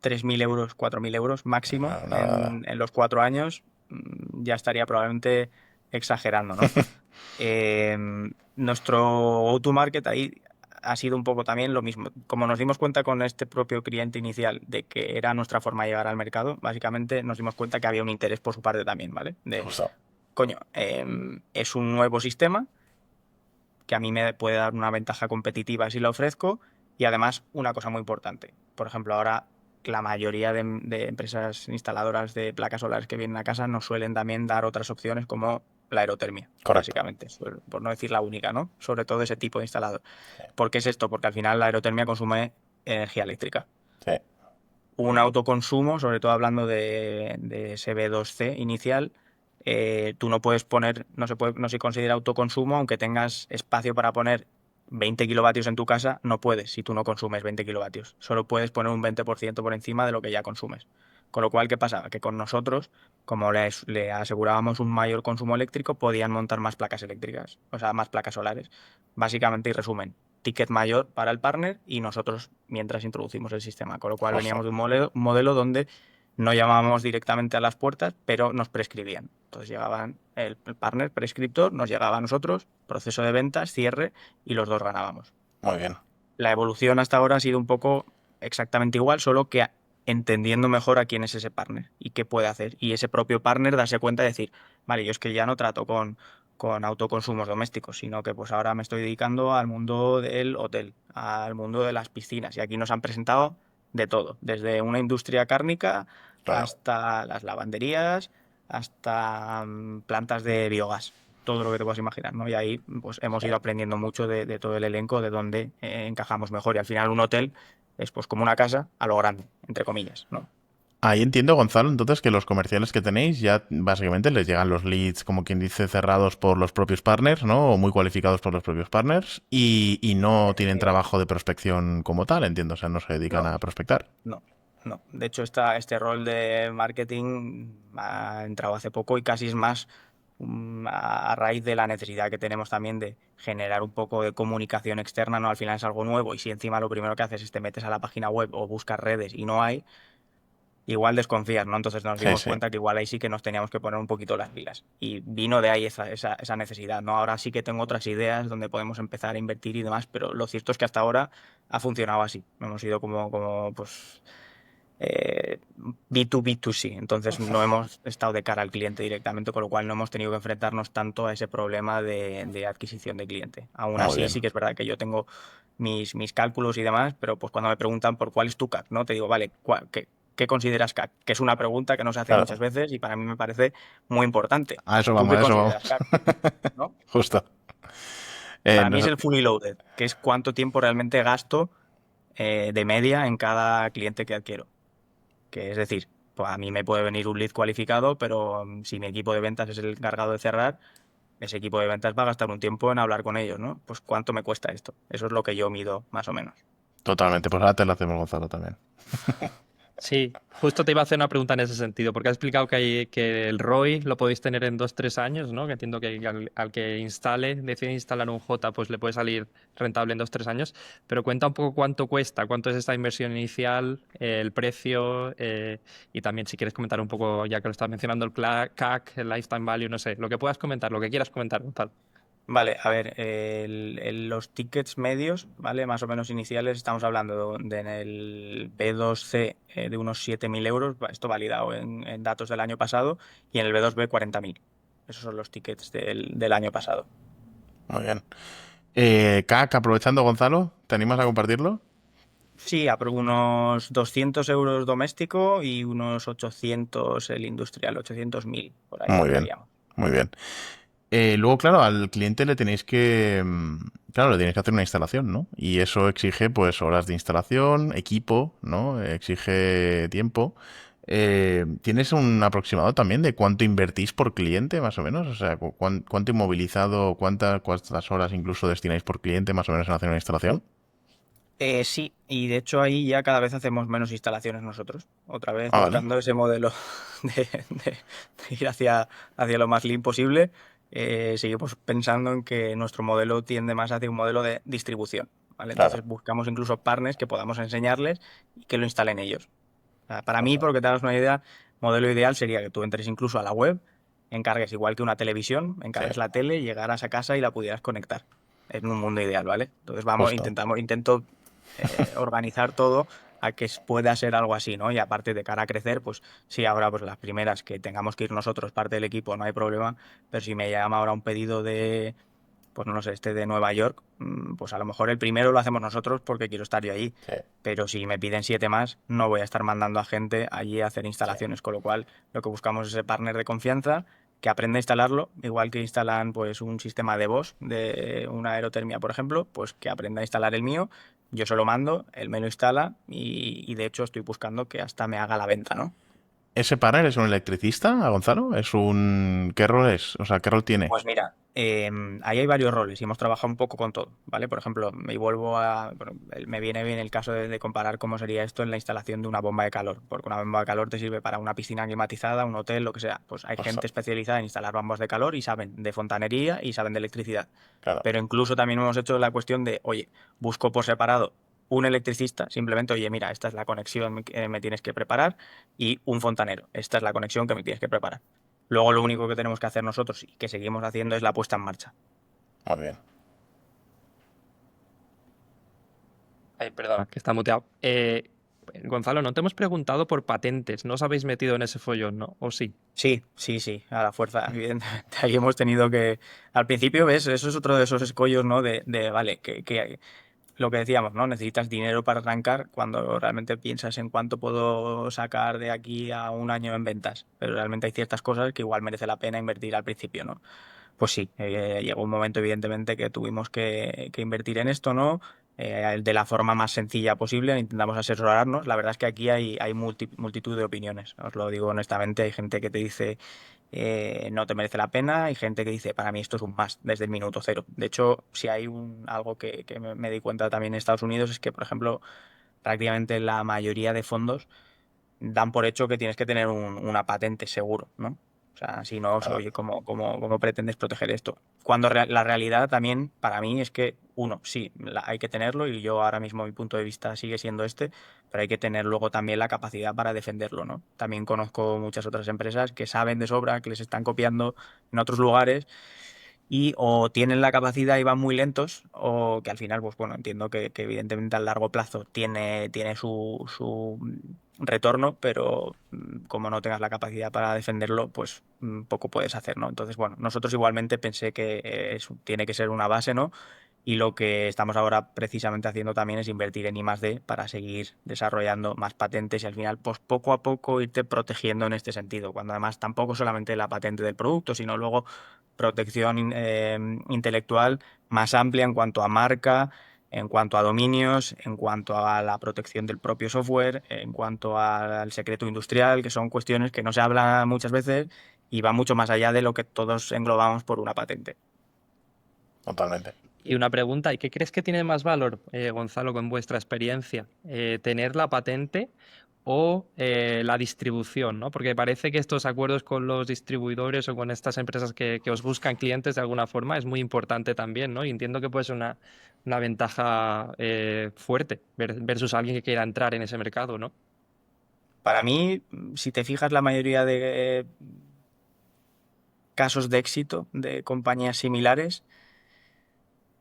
3.000 euros, 4.000 euros máximo Nada. en los 4 años, ya estaría probablemente exagerando, ¿no? Eh, Nuestro go-to-market ahí ha sido un poco también lo mismo. Como nos dimos cuenta con este propio cliente inicial de que era nuestra forma de llegar al mercado, básicamente nos dimos cuenta que había un interés por su parte también, ¿vale? De, Justo. coño, es un nuevo sistema que a mí me puede dar una ventaja competitiva si lo ofrezco y además una cosa muy importante. Por ejemplo, ahora la mayoría de empresas instaladoras de placas solares que vienen a casa nos suelen también dar otras opciones como la aerotermia, Correcto. básicamente, por no decir la única, ¿no? Sobre todo ese tipo de instalador. ¿Por qué es esto? Porque al final la aerotermia consume energía eléctrica. Sí. Un autoconsumo, sobre todo hablando de ese B2C inicial, tú no puedes poner, no se considera autoconsumo, aunque tengas espacio para poner 20 kilovatios en tu casa, no puedes si tú no consumes 20 kilovatios. Solo puedes poner un 20% por encima de lo que ya consumes. Con lo cual, ¿qué pasaba? Que con nosotros, como le asegurábamos un mayor consumo eléctrico, podían montar más placas eléctricas, o sea, más placas solares. Básicamente, y resumen, ticket mayor para el partner y nosotros mientras introducimos el sistema. Con lo cual Justo. veníamos de un modelo donde no llamábamos directamente a las puertas, pero nos prescribían. Entonces llegaban el partner prescriptor, nos llegaba a nosotros, proceso de ventas, cierre y los dos ganábamos. Muy bien. La evolución hasta ahora ha sido un poco exactamente igual, solo que entendiendo mejor a quién es ese partner y qué puede hacer. Y ese propio partner darse cuenta de decir, vale, yo es que ya no trato con autoconsumos domésticos, sino que pues ahora me estoy dedicando al mundo del hotel, al mundo de las piscinas. Y aquí nos han presentado de todo, desde una industria cárnica Claro. hasta las lavanderías, hasta plantas de biogás, todo lo que te puedas imaginar, ¿no? Y ahí pues hemos Sí. ido aprendiendo mucho de todo el elenco, de dónde encajamos mejor. Y al final un hotel es pues como una casa a lo grande, entre comillas, ¿no? Ahí entiendo, Gonzalo, entonces que los comerciales que tenéis ya básicamente les llegan los leads, como quien dice, cerrados por los propios partners, ¿no? O muy cualificados por los propios partners y no tienen Eh, trabajo de prospección como tal, entiendo, o sea, no se dedican no, a prospectar. no, no. De hecho, este rol de marketing ha entrado hace poco y casi es más a raíz de la necesidad que tenemos también de generar un poco de comunicación externa, ¿no? Al final es algo nuevo y si encima lo primero que haces es te metes a la página web o buscas redes y no hay, igual desconfías, ¿no? Entonces nos Sí, dimos sí. cuenta que igual ahí sí que nos teníamos que poner un poquito las pilas. Y vino de ahí esa necesidad, ¿no? Ahora sí que tengo otras ideas donde podemos empezar a invertir y demás, pero lo cierto es que hasta ahora ha funcionado así. Hemos ido como pues, B2B2C, entonces no hemos estado de cara al cliente directamente, con lo cual no hemos tenido que enfrentarnos tanto a ese problema de adquisición de cliente. Aún Muy así, bien. sí que es verdad que yo tengo mis cálculos y demás, pero pues cuando me preguntan por cuál es tu CAC, ¿no? Te digo, vale, ¿qué consideras CAC? Que es una pregunta que no se hace Claro. muchas veces y para mí me parece muy importante. A eso ¿Tú vamos, qué a eso vamos. consideras CAC? ¿No? Justo. Para mí es Noso- el fully loaded, que es cuánto tiempo realmente gasto de media en cada cliente que adquiero. Que es decir, pues a mí me puede venir un lead cualificado, pero si mi equipo de ventas es el encargado de cerrar, ese equipo de ventas va a gastar un tiempo en hablar con ellos, ¿no? Pues ¿cuánto me cuesta esto? Eso es lo que yo mido más o menos. Totalmente, pues ahora te lo hacemos, Gonzalo, también. Sí, justo te iba a hacer una pregunta en ese sentido, porque has explicado que el ROI lo podéis tener en 2, 3 años, ¿no? Que entiendo que al que decide instalar un J, pues le puede salir rentable en 2, 3 años, pero cuenta un poco cuánto cuesta, cuánto es esta inversión inicial, el precio, y también si quieres comentar un poco, ya que lo estás mencionando, el CAC, el Lifetime Value, no sé, lo que puedas comentar, lo que quieras comentar, Gonzalo. Vale, a ver, los tickets medios, ¿vale? Más o menos iniciales, estamos hablando en el B2C de unos 7.000 euros, esto validado en datos del año pasado, y en el B2B 40.000. Esos son los tickets del año pasado. Muy bien. CAC, aprovechando, Gonzalo, ¿te animas a compartirlo? Sí, unos 200 euros doméstico y unos 800 el industrial, 800.000, por ahí Muy bien, andaríamos. muy bien. Luego, claro, al cliente le tenéis que, claro, le tenéis que hacer una instalación, ¿no? Y eso exige, pues, horas de instalación, equipo, ¿no? Exige tiempo. ¿Tienes un aproximado también de cuánto invertís por cliente, más o menos? O sea, cuánto inmovilizado, cuántas horas incluso destináis por cliente, más o menos, en hacer una instalación? Sí, y de hecho ahí ya cada vez hacemos menos instalaciones nosotros. Otra vez Ah, vale. buscando ese modelo de ir hacia lo más lean posible. Seguimos pensando en que nuestro modelo tiende más hacia un modelo de distribución, ¿vale? Claro. Entonces buscamos incluso partners que podamos enseñarles y que lo instalen ellos. O sea, para mí, Ostras. porque te hagas una idea, modelo ideal sería que tú entres incluso a la web, encargues igual que una televisión, Sí, encargues la tele, llegaras a casa y la pudieras conectar. En un mundo ideal, ¿vale? Entonces vamos, justo. intento organizar todo a que pueda ser algo así, ¿no? Y aparte de cara a crecer, pues sí, ahora pues las primeras que tengamos que ir nosotros, parte del equipo, no hay problema, pero si me llama ahora un pedido de, pues no sé, este de Nueva York, pues a lo mejor el primero lo hacemos nosotros porque quiero estar yo allí, Sí, pero si me piden 7 más, no voy a estar mandando a gente allí a hacer sí. instalaciones, con lo cual lo que buscamos es ese partner de confianza que aprenda a instalarlo, igual que instalan pues un sistema de voz de una aerotermia, por ejemplo, pues que aprenda a instalar el mío, yo se lo mando, él me lo instala y de hecho estoy buscando que hasta me haga la venta, ¿no? ¿Ese panel es un electricista, Gonzalo? ¿Es un... ¿Qué rol es? O sea, ¿qué rol tiene? Pues mira, ahí hay varios roles y hemos trabajado un poco con todo, ¿vale? Por ejemplo, me vuelvo a, bueno, me viene bien el caso de comparar cómo sería esto en la instalación de una bomba de calor, porque una bomba de calor te sirve para una piscina climatizada, un hotel, lo que sea. Pues hay gente Ostras, especializada en instalar bombas de calor y saben de fontanería y saben de electricidad. claro. Pero incluso también hemos hecho la cuestión de, oye, busco por separado un electricista, simplemente, oye, mira, esta es la conexión que me tienes que preparar, y un fontanero, esta es la conexión que me tienes que preparar. Luego lo único que tenemos que hacer nosotros y que seguimos haciendo es la puesta en marcha. Muy bien. Ay, perdona, que está muteado. Gonzalo, no te hemos preguntado por patentes. No os habéis metido en ese follón, ¿no? ¿O sí? Sí, sí, sí, a la fuerza, evidentemente. Ahí hemos tenido que, al principio, ¿ves? Eso es otro de esos escollos, ¿no? Vale, que lo que decíamos, ¿no? Necesitas dinero para arrancar cuando realmente piensas en cuánto puedo sacar de aquí a un año en ventas. Pero realmente hay ciertas cosas que igual merece la pena invertir al principio, ¿no? Pues sí, llegó un momento evidentemente que tuvimos que invertir en esto, ¿no? De la forma más sencilla posible, intentamos asesorarnos. La verdad es que aquí hay multitud de opiniones, os lo digo honestamente. Hay gente que te dice no te merece la pena, hay gente que dice para mí esto es un must desde el minuto cero. De hecho, si hay algo que me di cuenta también en Estados Unidos es que, por ejemplo, prácticamente la mayoría de fondos dan por hecho que tienes que tener una patente seguro, ¿no? O sea, si no, Claro. oye, ¿cómo pretendes proteger esto? Cuando la realidad también para mí es que, uno, sí, hay que tenerlo y yo ahora mismo mi punto de vista sigue siendo este, pero hay que tener luego también la capacidad para defenderlo, ¿no? También conozco muchas otras empresas que saben de sobra, que les están copiando en otros lugares y o tienen la capacidad y van muy lentos, o que al final, pues bueno, entiendo que evidentemente a largo plazo tiene su retorno, pero como no tengas la capacidad para defenderlo, pues poco puedes hacer, ¿no? Entonces, bueno, nosotros igualmente pensé que tiene que ser una base, ¿no? Y lo que estamos ahora precisamente haciendo también es invertir en I+D para seguir desarrollando más patentes y al final, pues poco a poco irte protegiendo en este sentido, cuando además tampoco solamente la patente del producto, sino luego protección intelectual más amplia en cuanto a marca, en cuanto a dominios, en cuanto a la protección del propio software, en cuanto al secreto industrial, que son cuestiones que no se hablan muchas veces y va mucho más allá de lo que todos englobamos por una patente. Totalmente. Y una pregunta, ¿y qué crees que tiene más valor, Gonzalo, con vuestra experiencia? ¿Tener la patente o la distribución, ¿no? Porque parece que estos acuerdos con los distribuidores o con estas empresas que os buscan clientes de alguna forma es muy importante también, ¿no? Y entiendo que puede ser una ventaja fuerte versus alguien que quiera entrar en ese mercado, ¿no? Para mí, si te fijas, la mayoría de casos de éxito de compañías similares,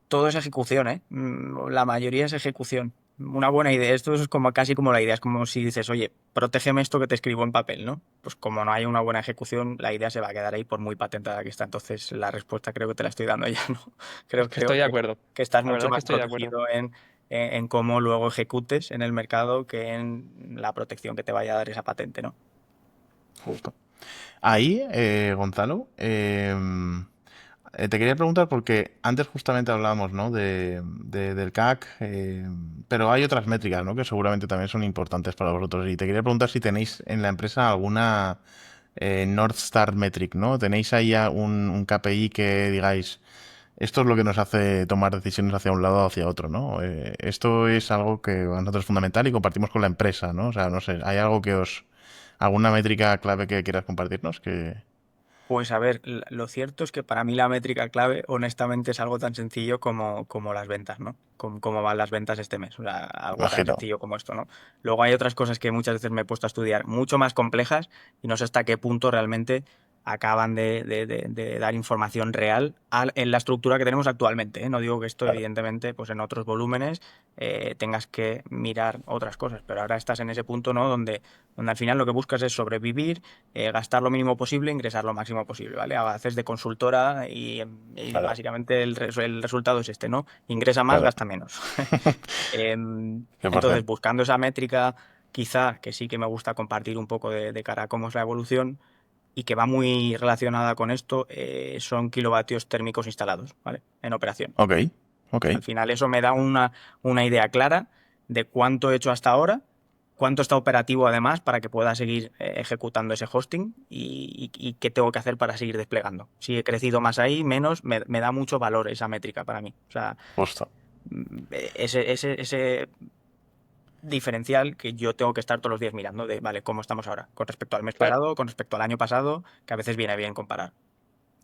todo es ejecución, ¿eh? La mayoría es ejecución. Una buena idea. Esto es como casi como la idea. Es como si dices, oye, protégeme esto que te escribo en papel, ¿no? Pues como no hay una buena ejecución, la idea se va a quedar ahí por muy patentada que está. Entonces, la respuesta creo que te la estoy dando ya, ¿no? Es que Creo estoy de acuerdo. que estás La mucho verdad es que más estoy de acuerdo. protegido en cómo luego ejecutes en el mercado que en la protección que te vaya a dar esa patente, ¿no? Justo. Ahí, Gonzalo, te quería preguntar porque antes justamente hablábamos, ¿no? Del CAC, pero hay otras métricas, ¿no? Que seguramente también son importantes para vosotros. Y te quería preguntar si tenéis en la empresa alguna North Star Metric, ¿no? ¿Tenéis ahí ya un KPI que digáis, esto es lo que nos hace tomar decisiones hacia un lado o hacia otro, ¿no? Esto es algo que a nosotros es fundamental y compartimos con la empresa, ¿no? O sea, no sé, ¿hay algo alguna métrica clave que quieras compartirnos? Pues a ver, lo cierto es que para mí la métrica clave, honestamente, es algo tan sencillo como las ventas, ¿no? Cómo van las ventas este mes. O sea, algo tan Imagino. sencillo como esto, ¿no? Luego hay otras cosas que muchas veces me he puesto a estudiar, mucho más complejas, y no sé hasta qué punto realmente acaban de dar información real en la estructura que tenemos actualmente, ¿eh? No digo que esto, Claro, evidentemente, pues en otros volúmenes tengas que mirar otras cosas, pero ahora estás en ese punto, ¿no? Donde al final lo que buscas es sobrevivir, gastar lo mínimo posible, ingresar lo máximo posible, ¿vale? Haces de consultora y claro, básicamente el resultado es este, ¿no? Ingresa más, claro. gasta menos. Entonces, 100%. buscando esa métrica, quizá que sí que me gusta compartir un poco de cara a cómo es la evolución y que va muy relacionada con esto, son kilovatios térmicos instalados, ¿vale? En operación. Ok, ok. Al final eso me da una idea clara de cuánto he hecho hasta ahora, cuánto está operativo además para que pueda seguir ejecutando ese hosting y qué tengo que hacer para seguir desplegando. Si he crecido más ahí, menos, me da mucho valor esa métrica para mí. O sea, Justo. ese diferencial que yo tengo que estar todos los días mirando de, vale, ¿cómo estamos ahora? Con respecto al mes Claro. pasado, con respecto al año pasado, que a veces viene bien comparar.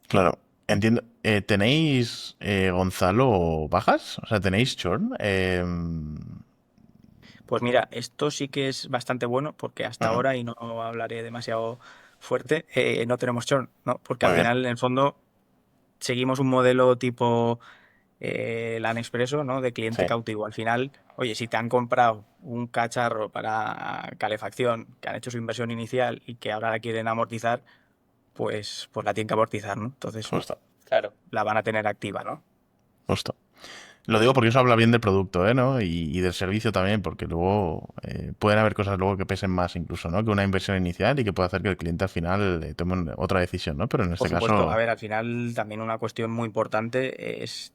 Claro. Entiendo. ¿Tenéis, Gonzalo, bajas? O sea, ¿tenéis churn? Pues mira, esto sí que es bastante bueno porque hasta Ajá, ahora, y no hablaré demasiado fuerte, no tenemos churn, ¿no? Porque al muy bien. final, en el fondo, seguimos un modelo tipo LAN Expreso, ¿no? De cliente Sí, cautivo. Al final, oye, si te han comprado un cacharro para calefacción, que han hecho su inversión inicial y que ahora la quieren amortizar, pues la tienen que amortizar, ¿no? Entonces, justo, Claro. la van a tener activa, ¿no? justo. Lo digo porque eso habla bien del producto, ¿eh? ¿No? Y del servicio también, porque luego pueden haber cosas luego que pesen más incluso, ¿no? Que una inversión inicial y que puede hacer que el cliente al final tome otra decisión, ¿no? Pero en Por este supuesto, a caso, ver, al final también una cuestión muy importante es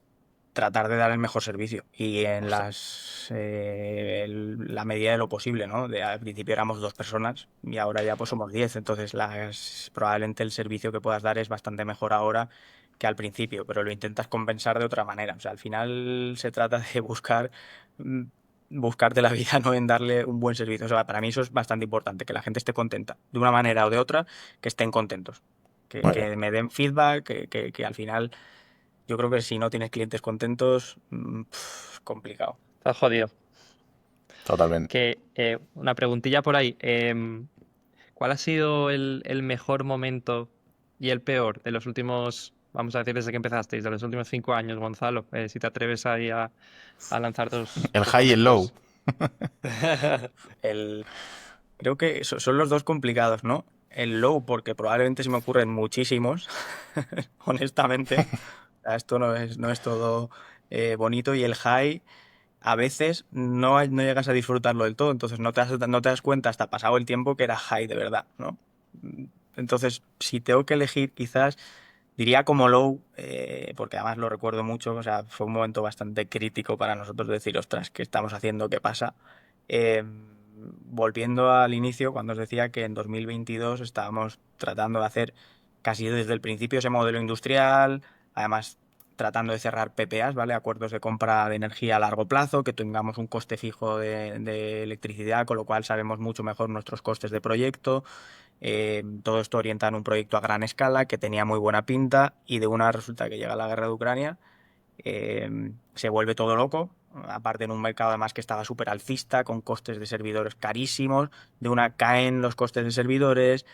tratar de dar el mejor servicio y en justo. la medida de lo posible, ¿no? Al principio éramos 2 personas y ahora ya pues somos 10, entonces probablemente el servicio que puedas dar es bastante mejor ahora que al principio, pero lo intentas compensar de otra manera. O sea, al final se trata de mm, buscarte la vida, ¿no? En darle un buen servicio. O sea, para mí eso es bastante importante, que la gente esté contenta, de una manera o de otra, que estén contentos, Muy bien, que me den feedback, que al final yo creo que si no tienes clientes contentos, complicado. Estás jodido. totalmente. Una preguntilla por ahí. ¿Cuál ha sido el mejor momento y el peor de los últimos, vamos a decir, desde que empezasteis, de los últimos 5 años, Gonzalo? Si te atreves ahí a lanzar El dos high y el low. momentos. El, Creo que son los dos complicados, ¿no? El low, porque probablemente se me ocurren muchísimos, honestamente. O sea, esto no es todo bonito. Y el high, a veces no llegas a disfrutarlo del todo, entonces no te das cuenta hasta pasado el tiempo que era high de verdad, ¿no? Entonces, si tengo que elegir, quizás diría como low, porque además lo recuerdo mucho, o sea, fue un momento bastante crítico para nosotros decir, ostras, ¿qué estamos haciendo? ¿Qué pasa? Volviendo al inicio, cuando os decía que en 2022 estábamos tratando de hacer casi desde el principio ese modelo industrial, además tratando de cerrar PPAs, ¿vale? Acuerdos de compra de energía a largo plazo, que tengamos un coste fijo de electricidad, con lo cual sabemos mucho mejor nuestros costes de proyecto. Todo esto orienta en un proyecto a gran escala que tenía muy buena pinta y de una resulta que llega la guerra de Ucrania, se vuelve todo loco, aparte en un mercado además que estaba súper alcista, con costes de servidores carísimos, de una caen los costes de servidores,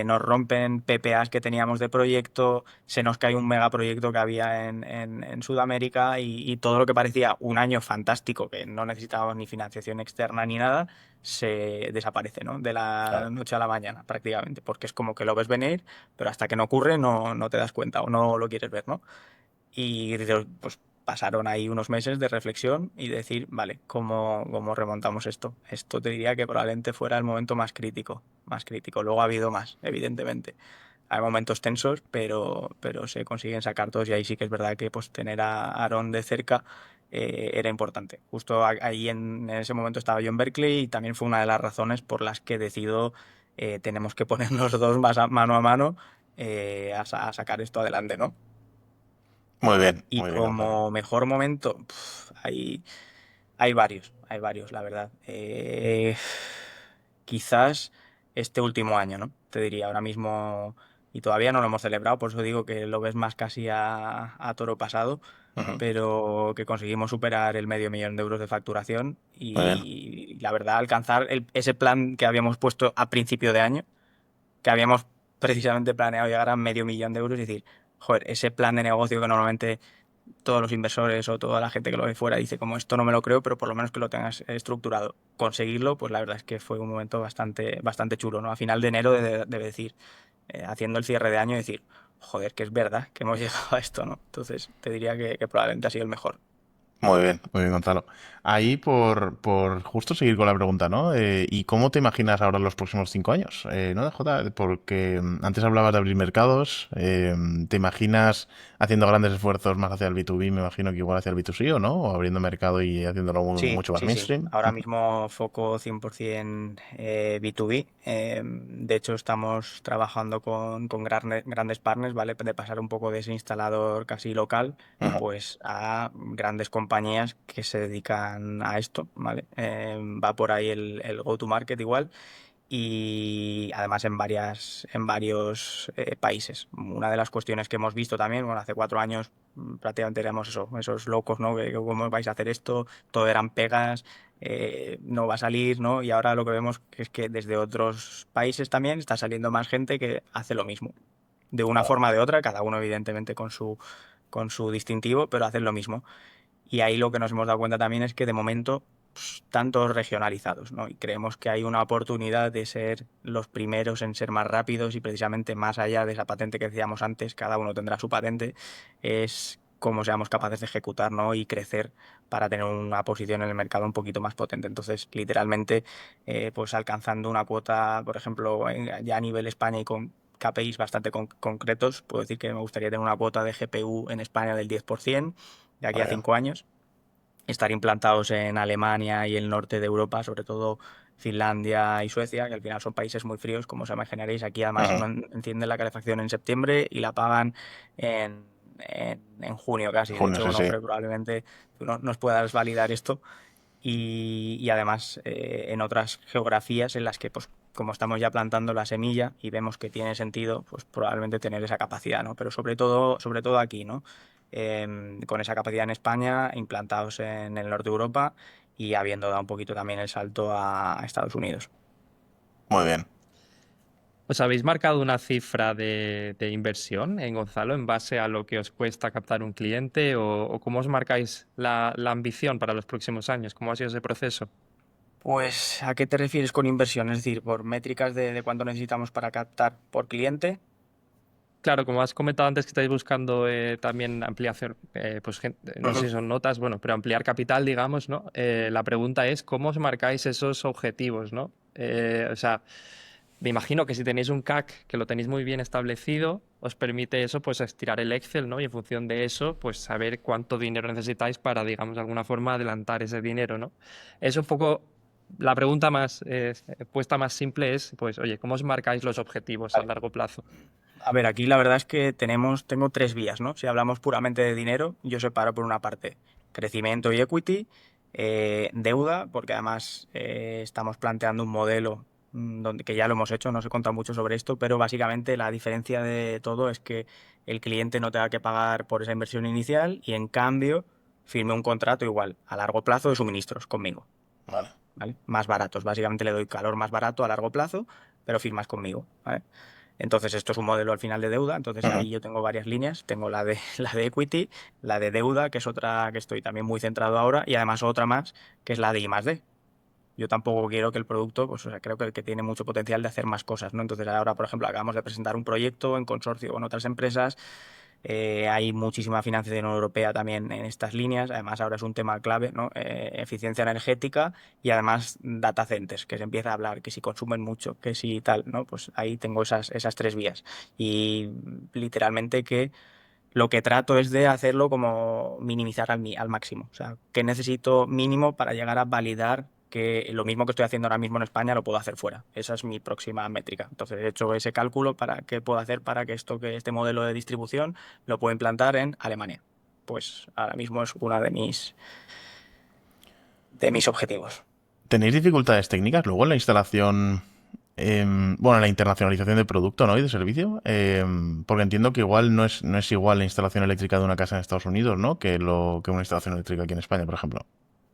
nos rompen PPAs que teníamos de proyecto, se nos cae un megaproyecto que había en Sudamérica y todo lo que parecía un año fantástico, que no necesitábamos ni financiación externa ni nada, se desaparece, ¿no? De la Claro. noche a la mañana prácticamente, porque es como que lo ves venir, pero hasta que no ocurre no te das cuenta o no lo quieres ver, ¿no? Y pues pasaron ahí unos meses de reflexión y decir, vale, ¿cómo remontamos esto? Esto te diría que probablemente fuera el momento más crítico, más crítico. Luego ha habido más, evidentemente. Hay momentos tensos, pero se consiguen sacar todos y ahí sí que es verdad que pues tener a Aaron de cerca era importante. Justo ahí en ese momento estaba yo en Berkeley y también fue una de las razones por las que decido tenemos que ponernos dos más mano a mano a sacar esto adelante, ¿no? Y muy bien, Gonzalo. como mejor momento, hay varios, la verdad. Quizás este último año, ¿no? Te diría, ahora mismo, y todavía no lo hemos celebrado, por eso digo que lo ves más casi a toro pasado, Ujú. pero que conseguimos superar el 500.000 euros de facturación Muy bien. y la verdad alcanzar ese plan que habíamos puesto a principio de año, que habíamos precisamente planeado llegar a 500.000 euros y decir, joder, ese plan de negocio que normalmente todos los inversores o toda la gente que lo ve fuera dice como esto no me lo creo, pero por lo menos que lo tengas estructurado. Conseguirlo, pues la verdad es que fue un momento bastante chulo, ¿no? A final de enero debe decir, haciendo el cierre de año, decir, joder, que es verdad que hemos llegado a esto, ¿no? Entonces te diría que probablemente ha sido el mejor. Muy bien, Gonzalo. Ahí por justo seguir con la pregunta, ¿no? ¿Y cómo te imaginas ahora los próximos 5 años? ¿No, DJ? Porque antes hablabas de abrir mercados. ¿Te imaginas haciendo grandes esfuerzos más hacia el B2B? Me imagino que igual hacia el B2C, ¿o no? O abriendo mercado y haciéndolo Sí, mucho más sí, sí. mainstream. Ahora mismo foco 100% B2B. De hecho, estamos trabajando con grandes partners, ¿vale? De pasar un poco de ese instalador casi local, Ujú. pues a grandes compañías que se dedican a esto, ¿vale? Va por ahí el go-to-market igual y además en varios países. Una de las cuestiones que hemos visto también, bueno, hace 4 años prácticamente éramos eso, esos locos, ¿no? Que cómo vais a hacer esto, todo eran pegas, no va a salir, ¿no? Y ahora lo que vemos es que desde otros países también está saliendo más gente que hace lo mismo. De una Claro. forma o de otra, cada uno evidentemente con su distintivo, pero hacen lo mismo. Y ahí lo que nos hemos dado cuenta también es que de momento están todos regionalizados, ¿no? Y creemos que hay una oportunidad de ser los primeros en ser más rápidos y precisamente más allá de esa patente que decíamos antes, cada uno tendrá su patente, es cómo seamos capaces de ejecutar, ¿no? Y crecer para tener una posición en el mercado un poquito más potente. Entonces, literalmente, pues alcanzando una cuota, por ejemplo, ya a nivel España y con KPIs bastante concretos, puedo decir que me gustaría tener una cuota de GPU en España del 10% de aquí Muy a bien. 5 años, estar implantados en Alemania y el norte de Europa, sobre todo Finlandia y Suecia, que al final son países muy fríos, como os imaginaréis. Aquí además Ujú. no encienden la calefacción en septiembre y la apagan en junio casi. De Junio, hecho, sí, no, sí. pero probablemente tú nos puedas validar esto. Y además en otras geografías en las que, pues, como estamos ya plantando la semilla y vemos que tiene sentido, pues probablemente tener esa capacidad, ¿no? Pero sobre todo aquí, ¿no? Con esa capacidad en España, implantados en el norte de Europa y habiendo dado un poquito también el salto a Estados Unidos. Muy bien. ¿Os habéis marcado una cifra de inversión en Gonzalo en base a lo que os cuesta captar un cliente o cómo os marcáis la ambición para los próximos años? ¿Cómo ha sido ese proceso? Pues, ¿a qué te refieres con inversión? Es decir, por métricas de cuánto necesitamos para captar por cliente. Claro, como has comentado antes que estáis buscando también ampliación, pues no sé Ujú. si son notas, bueno, pero ampliar capital, digamos, ¿no? La pregunta es, ¿cómo os marcáis esos objetivos, ¿no? O sea, me imagino que si tenéis un CAC que lo tenéis muy bien establecido, os permite eso, pues estirar el Excel, ¿no? Y en función de eso, pues saber cuánto dinero necesitáis para, digamos, de alguna forma adelantar ese dinero, ¿no? Es un poco, la pregunta más, puesta más simple es, pues, oye, ¿cómo os marcáis los objetivos a Vale. largo plazo? A ver, aquí la verdad es que tengo tres vías, ¿no? Si hablamos puramente de dinero, yo separo por una parte crecimiento y equity, deuda, porque además estamos planteando un modelo donde, que ya lo hemos hecho, no os he contado mucho sobre esto, pero básicamente la diferencia de todo es que el cliente no tenga que pagar por esa inversión inicial y en cambio firme un contrato igual a largo plazo de suministros conmigo, Vale. ¿vale? Más baratos, básicamente le doy calor más barato a largo plazo, pero firmas conmigo, ¿vale? Entonces, esto es un modelo al final de deuda. Entonces, Ujú. ahí yo tengo varias líneas. Tengo la de equity, la de deuda, que es otra que estoy también muy centrado ahora, y además otra más, que es la de I más D. Yo tampoco quiero que el producto, pues, o sea, creo que tiene mucho potencial de hacer más cosas, ¿no? Entonces, ahora, por ejemplo, acabamos de presentar un proyecto en consorcio con otras empresas. Hay muchísima financiación europea también en estas líneas. Además, ahora es un tema clave, ¿no? Eficiencia energética y además data centers, que se empieza a hablar, que si consumen mucho, que si tal, ¿no? Pues ahí tengo esas tres vías. Y literalmente que lo que trato es de hacerlo como minimizar al máximo. O sea, que necesito mínimo para llegar a validar que lo mismo que estoy haciendo ahora mismo en España lo puedo hacer fuera. Esa es mi próxima métrica. Entonces he hecho ese cálculo para qué puedo hacer para que este modelo de distribución lo pueda implantar en Alemania. Pues ahora mismo es uno de mis objetivos. ¿Tenéis dificultades técnicas luego en la instalación, bueno, en la internacionalización del producto, ¿no? Y de servicio? Porque entiendo que igual no es igual la instalación eléctrica de una casa en Estados Unidos, ¿no? Que una instalación eléctrica aquí en España, por ejemplo.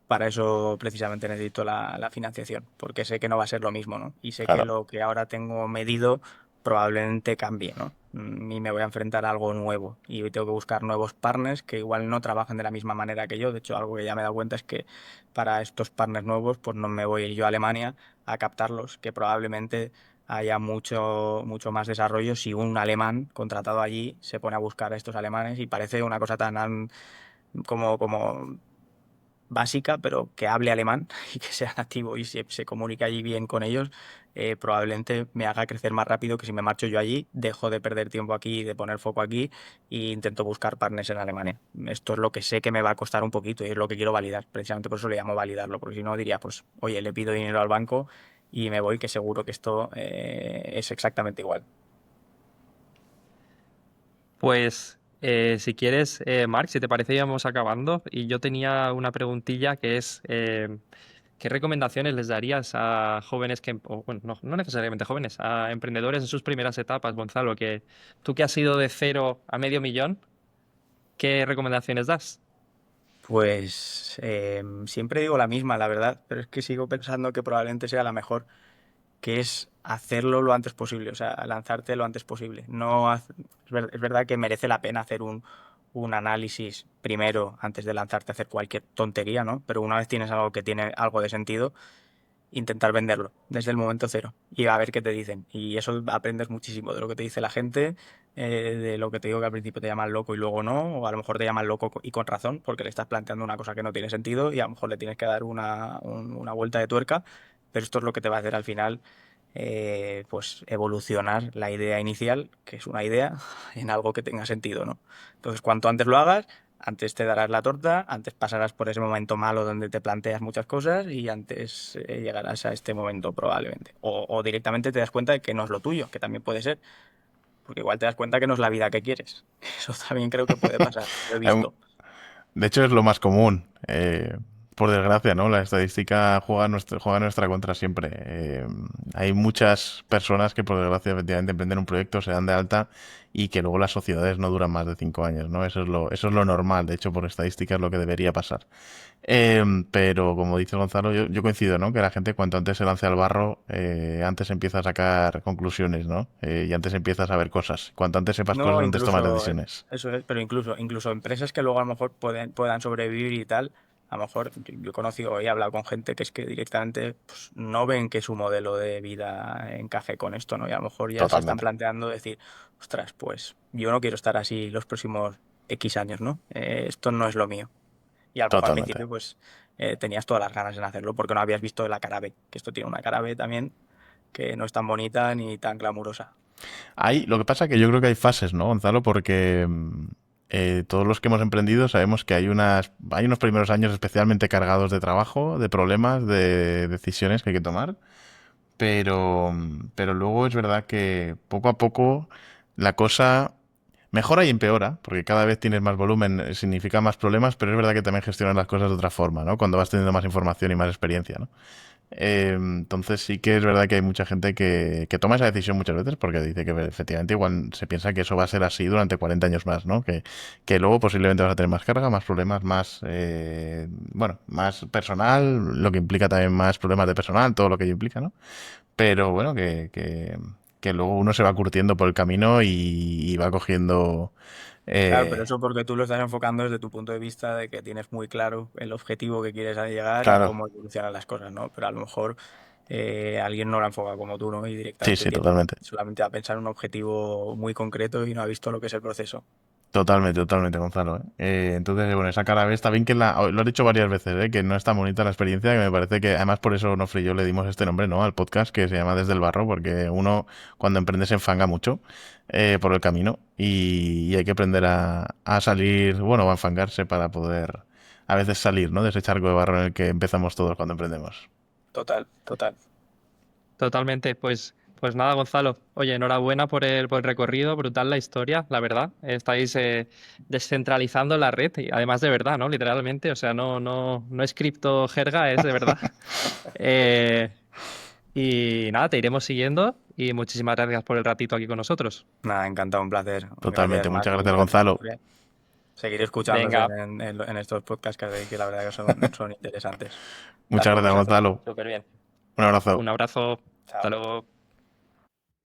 Para eso precisamente necesito la financiación, porque sé que no va a ser lo mismo, ¿no? Y sé que Claro. lo que ahora tengo medido probablemente cambie, ¿no? Y me voy a enfrentar a algo nuevo y tengo que buscar nuevos partners que igual no trabajan de la misma manera que yo. De hecho, algo que ya me he dado cuenta es que para estos partners nuevos, pues no me voy a ir yo a Alemania a captarlos, que probablemente haya mucho más desarrollo si un alemán contratado allí se pone a buscar a estos alemanes y parece una cosa tan como básica, pero que hable alemán y que sea nativo y se comunique allí bien con ellos, probablemente me haga crecer más rápido que si me marcho yo allí, dejo de perder tiempo aquí, de poner foco aquí e intento buscar partners en Alemania. Esto es lo que sé que me va a costar un poquito y es lo que quiero validar. Precisamente por eso le llamo validarlo, porque si no diría, pues, oye, le pido dinero al banco y me voy, que seguro que esto es exactamente igual. Pues si quieres, Marc, si te parece, ya vamos acabando. Y yo tenía una preguntilla que es, ¿qué recomendaciones les darías a jóvenes o, bueno, no necesariamente jóvenes, a emprendedores en sus primeras etapas, Gonzalo, que tú que has ido de 0 a $500,000, ¿qué recomendaciones das? Pues siempre digo la misma, la verdad, pero es que sigo pensando que probablemente sea la mejor, que es hacerlo lo antes posible, o sea, lanzarte lo antes posible. No es verdad que merece la pena hacer un análisis primero antes de lanzarte a hacer cualquier tontería, ¿no? Pero una vez tienes algo que tiene algo de sentido, intentar venderlo desde el momento cero y a ver qué te dicen. Y eso aprendes muchísimo de lo que te dice la gente, de lo que te digo que al principio te llaman loco y luego no, o a lo mejor te llaman loco y con razón porque le estás planteando una cosa que no tiene sentido y a lo mejor le tienes que dar una vuelta de tuerca, pero esto es lo que te va a hacer al final. Pues evolucionar la idea inicial, que es una idea, en algo que tenga sentido, ¿no? Entonces, cuanto antes lo hagas, antes te darás la torta, antes pasarás por ese momento malo donde te planteas muchas cosas y antes llegarás a este momento probablemente. O directamente te das cuenta de que no es lo tuyo, que también puede ser, porque igual te das cuenta que no es la vida que quieres. Eso también creo que puede pasar, lo he Hay visto. De hecho, es lo más común. Por desgracia, ¿no? La estadística juega en nuestra contra siempre. Hay muchas personas que, por desgracia, efectivamente emprenden un proyecto, se dan de alta y que luego las sociedades no duran más de 5 años, ¿no? Eso es lo normal. De hecho, por estadística es lo que debería pasar. Pero, como dice Gonzalo, yo coincido, ¿no? Que la gente, cuanto antes se lance al barro, antes empieza a sacar conclusiones, ¿no? Y antes empiezas a ver cosas. Cuanto antes sepas No, cosas, antes tomas incluso, decisiones. eso es, pero incluso empresas que luego a lo mejor puedan sobrevivir y tal, a lo mejor yo he conocido y he hablado con gente que es que directamente pues, no ven que su modelo de vida encaje con esto, ¿no? Y a lo mejor ya se están Totalmente. planteando decir, ostras, pues yo no quiero estar así los próximos X años, ¿no? Esto no es lo mío. Y a lo mejor al Totalmente. principio pues tenías todas las ganas en hacerlo porque no habías visto la cara B, que esto tiene una cara B también que no es tan bonita ni tan glamurosa. Lo que pasa que yo creo que hay fases, ¿no, Gonzalo? Porque todos los que hemos emprendido sabemos que hay unos primeros años especialmente cargados de trabajo, de problemas, de decisiones que hay que tomar. Pero luego es verdad que poco a poco la cosa mejora y empeora, porque cada vez tienes más volumen, significa más problemas, pero es verdad que también gestionas las cosas de otra forma, ¿no? Cuando vas teniendo más información y más experiencia, ¿no? Entonces sí que es verdad que hay mucha gente que toma esa decisión muchas veces porque dice que efectivamente igual se piensa que eso va a ser así durante 40 años más, ¿no? Que luego posiblemente vas a tener más carga, más problemas, bueno, más personal, lo que implica también más problemas de personal, todo lo que ello implica, ¿no? Pero bueno, que luego uno se va curtiendo por el camino y va cogiendo... Claro, pero eh, eso porque tú lo estás enfocando desde tu punto de vista de que tienes muy claro el objetivo que quieres llegar y claro, cómo evolucionan las cosas, ¿no? Pero a lo mejor alguien no lo enfoca como tú, ¿no? Y sí, directamente sí, tiene totalmente. solamente a pensar en un objetivo muy concreto y no ha visto lo que es el proceso. Totalmente, totalmente, Gonzalo. Entonces, bueno, esa cara B está bien lo he dicho varias veces, que no es tan bonita la experiencia, que me parece que además por eso Onofre y yo le dimos este nombre, ¿no? Al podcast que se llama Desde el Barro, porque uno cuando emprende se enfanga mucho por el camino y hay que aprender a salir, bueno, a enfangarse para poder a veces salir, ¿no? De ese charco de barro en el que empezamos todos cuando emprendemos. Total, total. Totalmente. Pues nada, Gonzalo. Oye, enhorabuena por el recorrido, brutal la historia, la verdad. Estáis descentralizando la red, y además de verdad, ¿no? Literalmente, o sea, no es cripto jerga, es de verdad. Eh, y nada, te iremos siguiendo y muchísimas gracias por el ratito aquí con nosotros. Nada, encantado, un placer. Totalmente. Gracias, Muchas Marc, y gracias, gracias, Gonzalo. Julián. Seguiré escuchándose Venga, en estos podcasts que la verdad que son interesantes. Las Muchas gracias, conversaciones. Gonzalo. súper bien. Un abrazo. Un abrazo. Hasta Chao. luego.